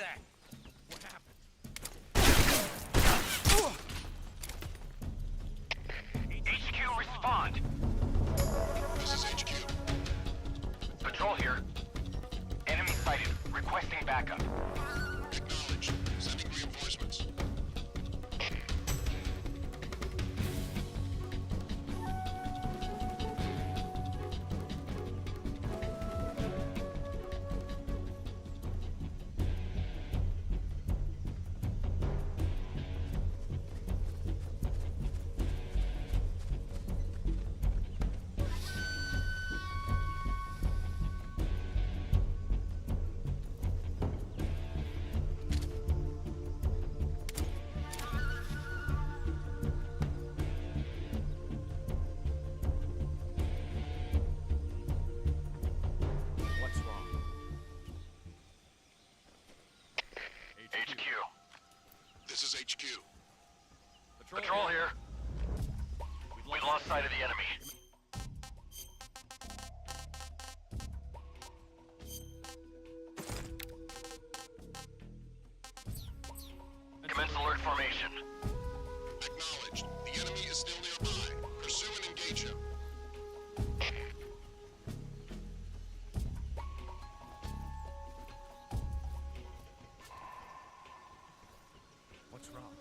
that? What happened? HQ, respond. This is HQ. Patrol here. Enemy sighted. Requesting backup. Acknowledged. Sending reinforcements. What's wrong? HQ. This is HQ. Patrol here. We lost sight of the enemy. Commence alert formation. Acknowledged. The enemy is still nearby. Pursue and engage him. What's wrong?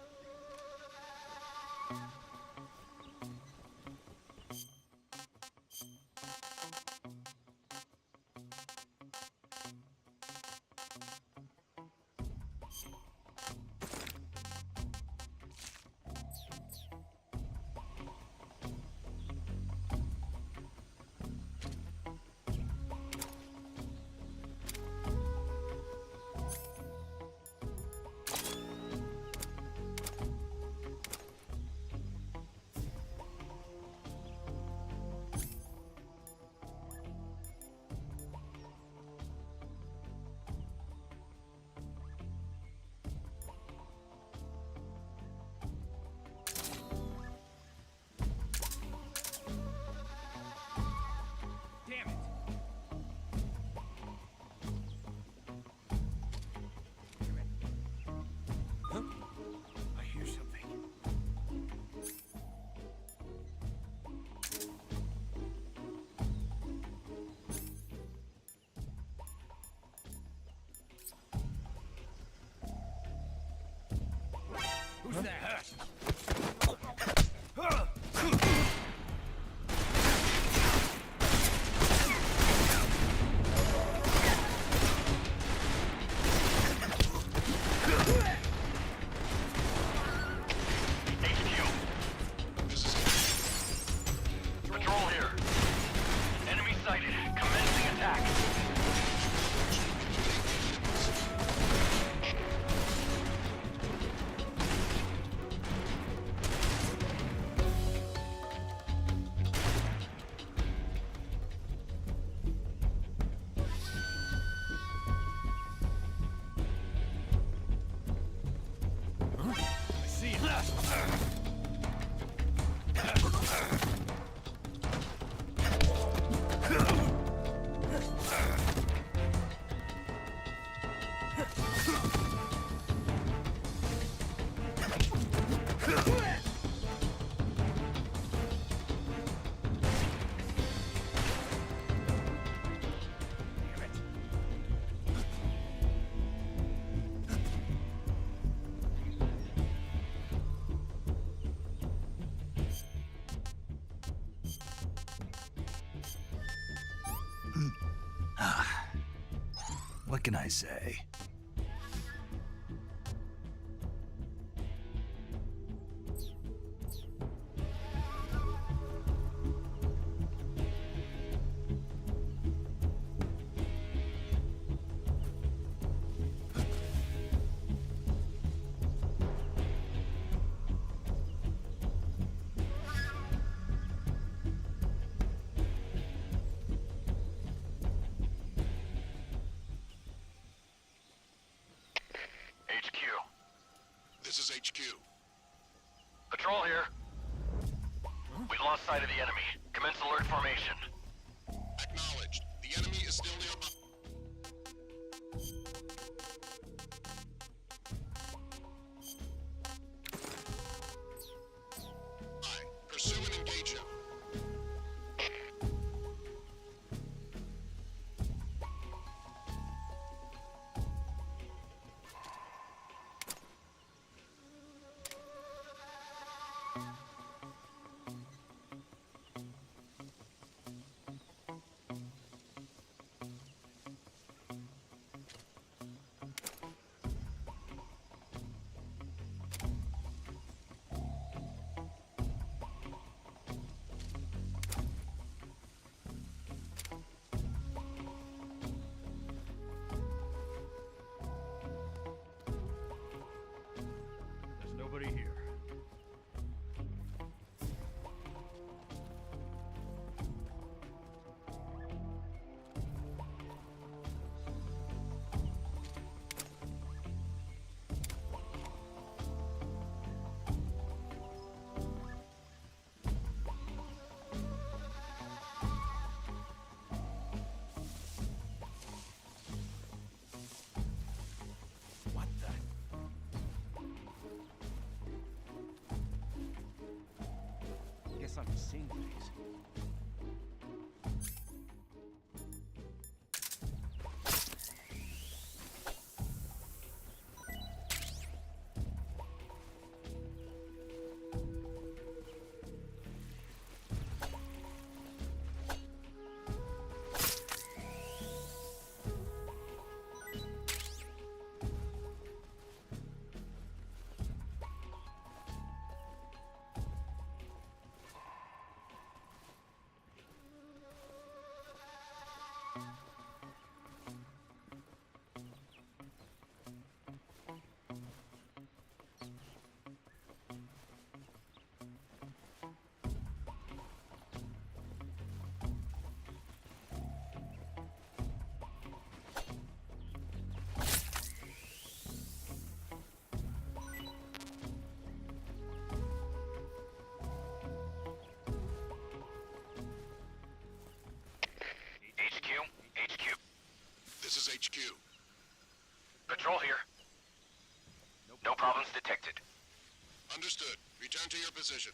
Damn it! Huh? I hear something. Who's that? HQ. Patrol here. Enemy sighted. Commencing attack. I see him. What can I say? This is HQ. Patrol here. We lost sight of the enemy. Commence alert formation. Acknowledged. The enemy is still nearby. not the same face. HQ. This is HQ. Patrol here. No problems detected. Understood. Return to your position.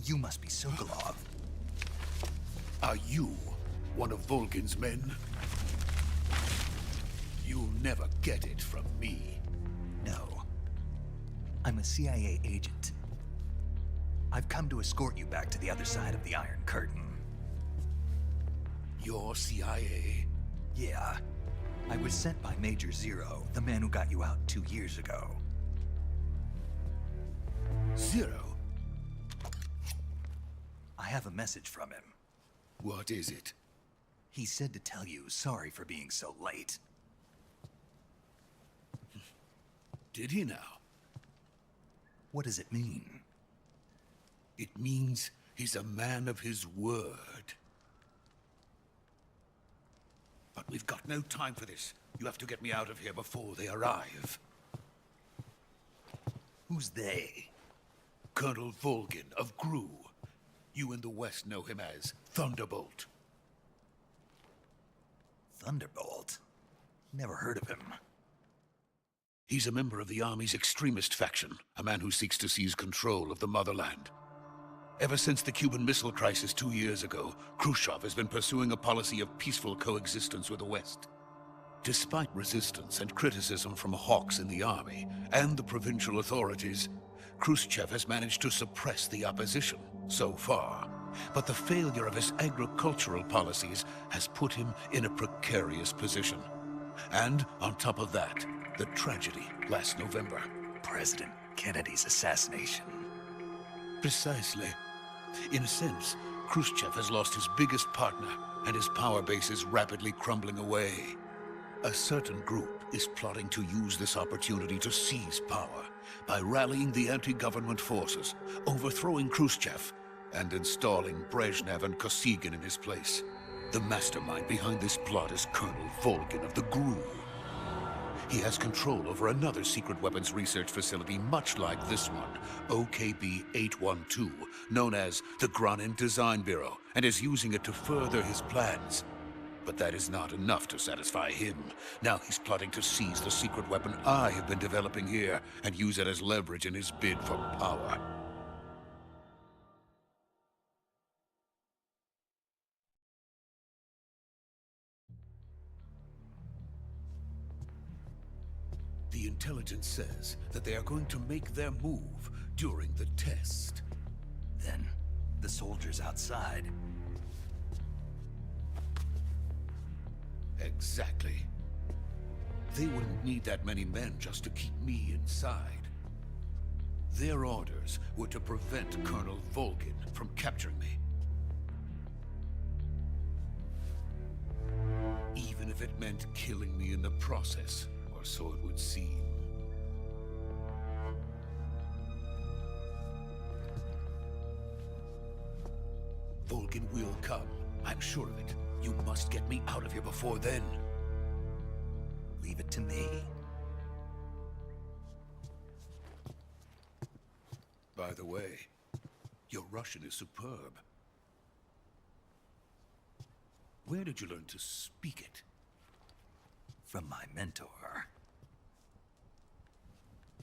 You must be Sokolov. Are you one of Volgin's men? You'll never get it from me. No. I'm a CIA agent. I've come to escort you back to the other side of the Iron Curtain. You're CIA? Yeah. I was sent by Major Zero, the man who got you out 2 years ago. Zero? I have a message from him. What is it? He said to tell you sorry for being so late. Did he now? What does it mean? It means he's a man of his word. But we've got no time for this. You have to get me out of here before they arrive. Who's they? Colonel Volgin of GRU. You in the West know him as Thunderbolt. Thunderbolt? Never heard of him. He's a member of the Army's extremist faction, a man who seeks to seize control of the motherland. Ever since the Cuban Missile Crisis 2 years ago, Khrushchev has been pursuing a policy of peaceful coexistence with the West. Despite resistance and criticism from hawks in the Army and the provincial authorities, Khrushchev has managed to suppress the opposition so far. But the failure of his agricultural policies has put him in a precarious position. And on top of that, the tragedy last November. President Kennedy's assassination. Precisely. In a sense, Khrushchev has lost his biggest partner, and his power base is rapidly crumbling away. A certain group is plotting to use this opportunity to seize power by rallying the anti-government forces, overthrowing Khrushchev, and installing Brezhnev and Kosygin in his place. The mastermind behind this plot is Colonel Volgin of the GRU. He has control over another secret weapons research facility much like this one, OKB-812, known as the Granin Design Bureau, and is using it to further his plans. But that is not enough to satisfy him. Now he's plotting to seize the secret weapon I have been developing here and use it as leverage in his bid for power. The intelligence says that they are going to make their move during the test. Then, the soldiers outside. Exactly. They wouldn't need that many men just to keep me inside. Their orders were to prevent Colonel Volgin from capturing me. Even if it meant killing me in the process, or so it would seem. Volgin will come. I'm sure of it. You must get me out of here before then. Leave it to me. By the way, your Russian is superb. Where did you learn to speak it? From my mentor.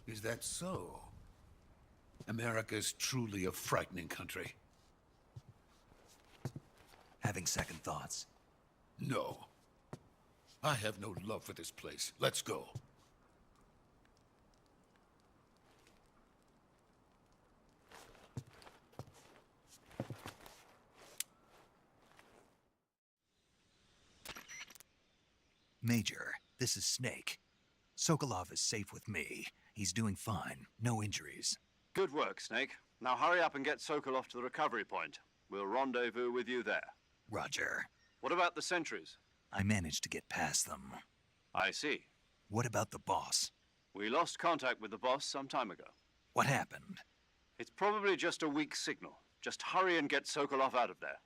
Is that so? America's truly a frightening country. Having second thoughts. No. I have no love for this place. Let's go. Major, this is Snake. Sokolov is safe with me. He's doing fine. No injuries. Good work, Snake. Now hurry up and get Sokolov to the recovery point. We'll rendezvous with you there. Roger. What about the sentries? I managed to get past them. I see. What about the boss? We lost contact with the boss some time ago. What happened? It's probably just a weak signal. Just hurry and get Sokolov out of there.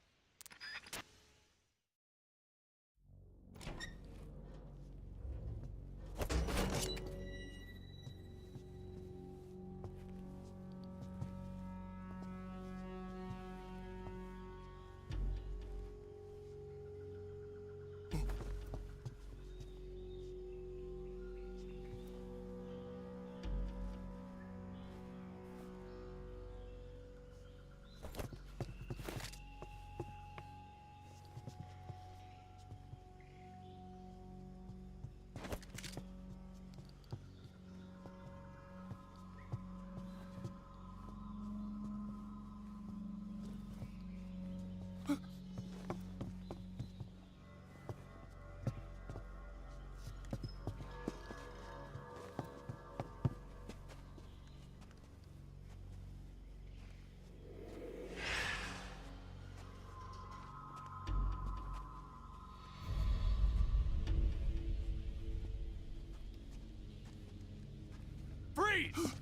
Freeze!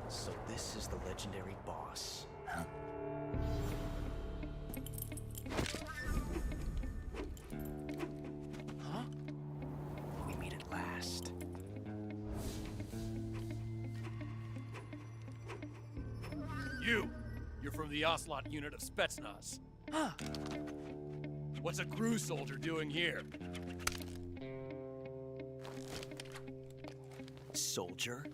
So this is the legendary boss. Huh? Huh? We meet at last. You're from the Ocelot unit of Spetsnaz. Huh. What's a crew soldier doing here? Soldier?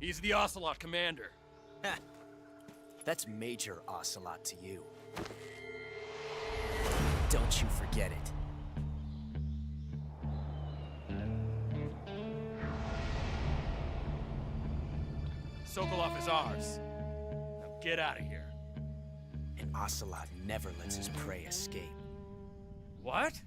He's the Ocelot commander. Ha! That's Major Ocelot to you. Don't you forget it. Sokolov is ours. Now get out of here. And Ocelot never lets his prey escape. What?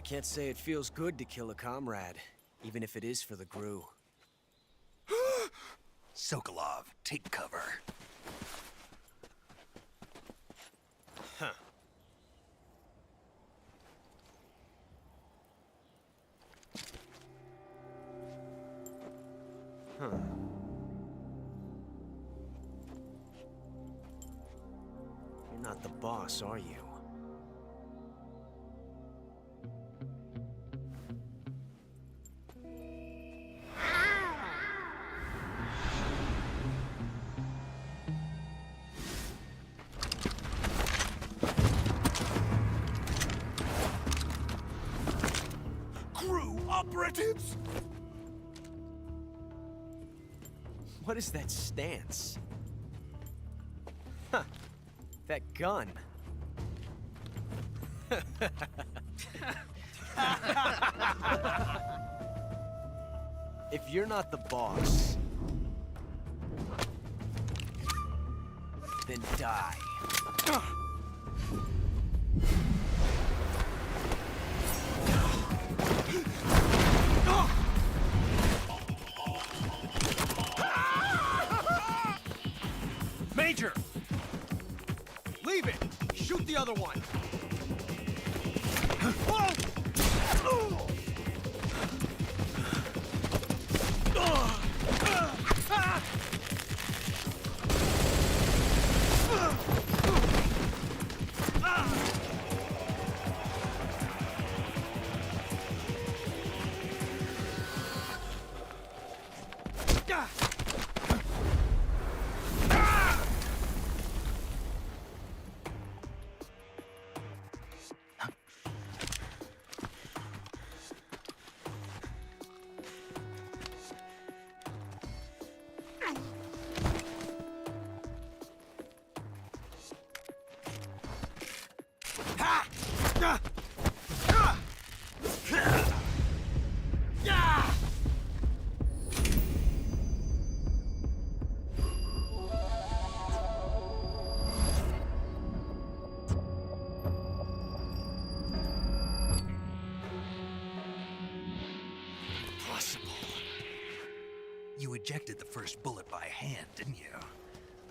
Can't say it feels good to kill a comrade, even if it is for the Gru. Sokolov, take cover. Huh. Huh. You're not the boss, are you? Crew operatives! What is that stance? Huh. That gun. If you're not the boss, then die. Major! Leave it! Shoot the other one! You ejected the first bullet by hand, didn't you?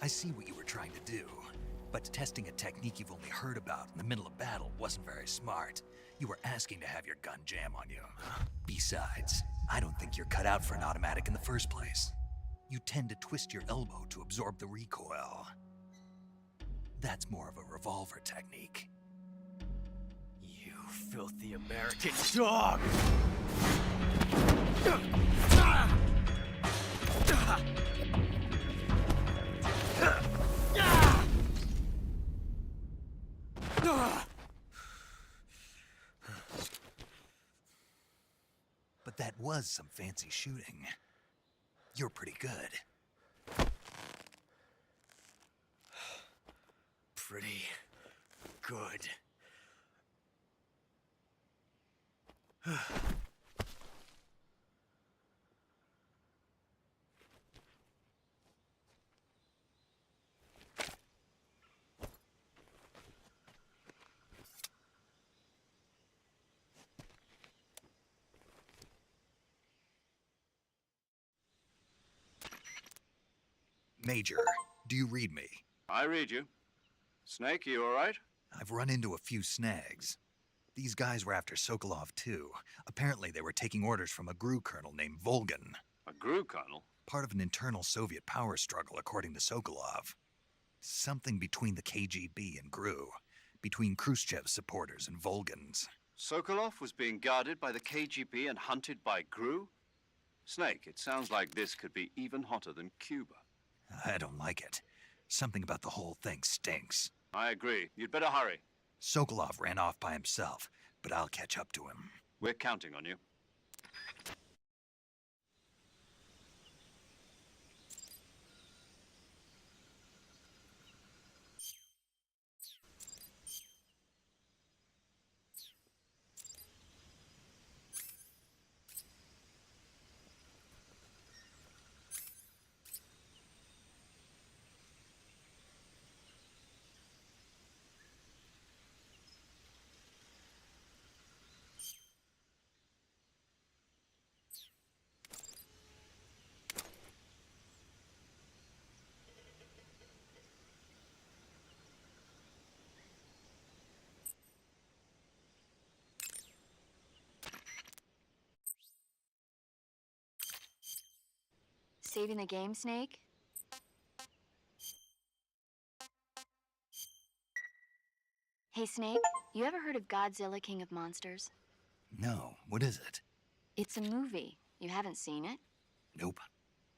I see what you were trying to do. But testing a technique you've only heard about in the middle of battle wasn't very smart. You were asking to have your gun jam on you. Besides, I don't think you're cut out for an automatic in the first place. You tend to twist your elbow to absorb the recoil. That's more of a revolver technique. You filthy American dog! But that was some fancy shooting. You're pretty good. Pretty good. Major, do you read me? I read you. Snake, you all right? I've run into a few snags. These guys were after Sokolov too. Apparently they were taking orders from a GRU colonel named Volgin. A GRU colonel? Part of an internal Soviet power struggle, according to Sokolov. Something between the KGB and GRU. Between Khrushchev's supporters and Volgin's. Sokolov was being guarded by the KGB and hunted by GRU? Snake, it sounds like this could be even hotter than Cuba. I don't like it. Something about the whole thing stinks. I agree. You'd better hurry. Sokolov ran off by himself, but I'll catch up to him. We're counting on you. saving the game, Snake? Hey, Snake, you ever heard of Godzilla King of Monsters? No, what is it? It's a movie. You haven't seen it? Nope.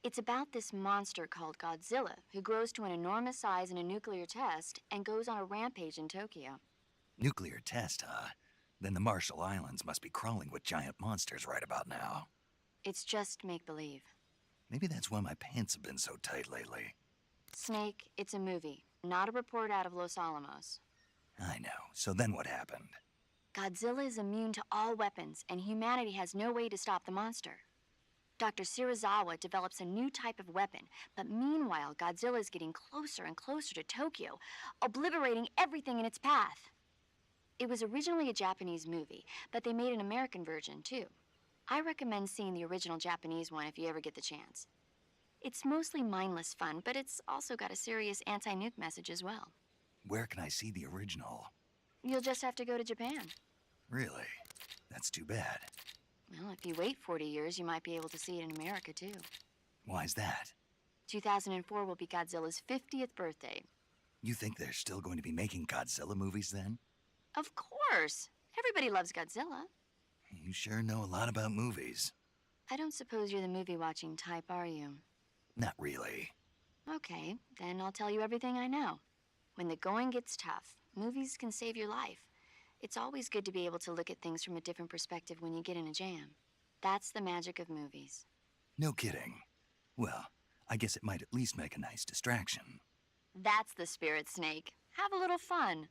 It's about this monster called Godzilla, who grows to an enormous size in a nuclear test and goes on a rampage in Tokyo. Nuclear test, huh? Then the Marshall Islands must be crawling with giant monsters right about now. It's just make-believe. Maybe that's why my pants have been so tight lately. Snake, it's a movie, not a report out of Los Alamos. I know. So then what happened? Godzilla is immune to all weapons, and humanity has no way to stop the monster. Dr. Shirazawa develops a new type of weapon, but meanwhile, Godzilla is getting closer and closer to Tokyo, obliterating everything in its path. It was originally a Japanese movie, but they made an American version, too. I recommend seeing the original Japanese one if you ever get the chance. It's mostly mindless fun, but it's also got a serious anti-nuke message as well. Where can I see the original? You'll just have to go to Japan. Really? That's too bad. Well, if you wait 40 years, you might be able to see it in America, too. Why's that? 2004 will be Godzilla's 50th birthday. You think they're still going to be making Godzilla movies then? Of course! Everybody loves Godzilla. You sure know a lot about movies. I don't suppose you're the movie-watching type, are you? Not really. Okay, then I'll tell you everything I know. When the going gets tough, movies can save your life. It's always good to be able to look at things from a different perspective when you get in a jam. That's the magic of movies. No kidding. Well, I guess it might at least make a nice distraction. That's the spirit, Snake. Have a little fun.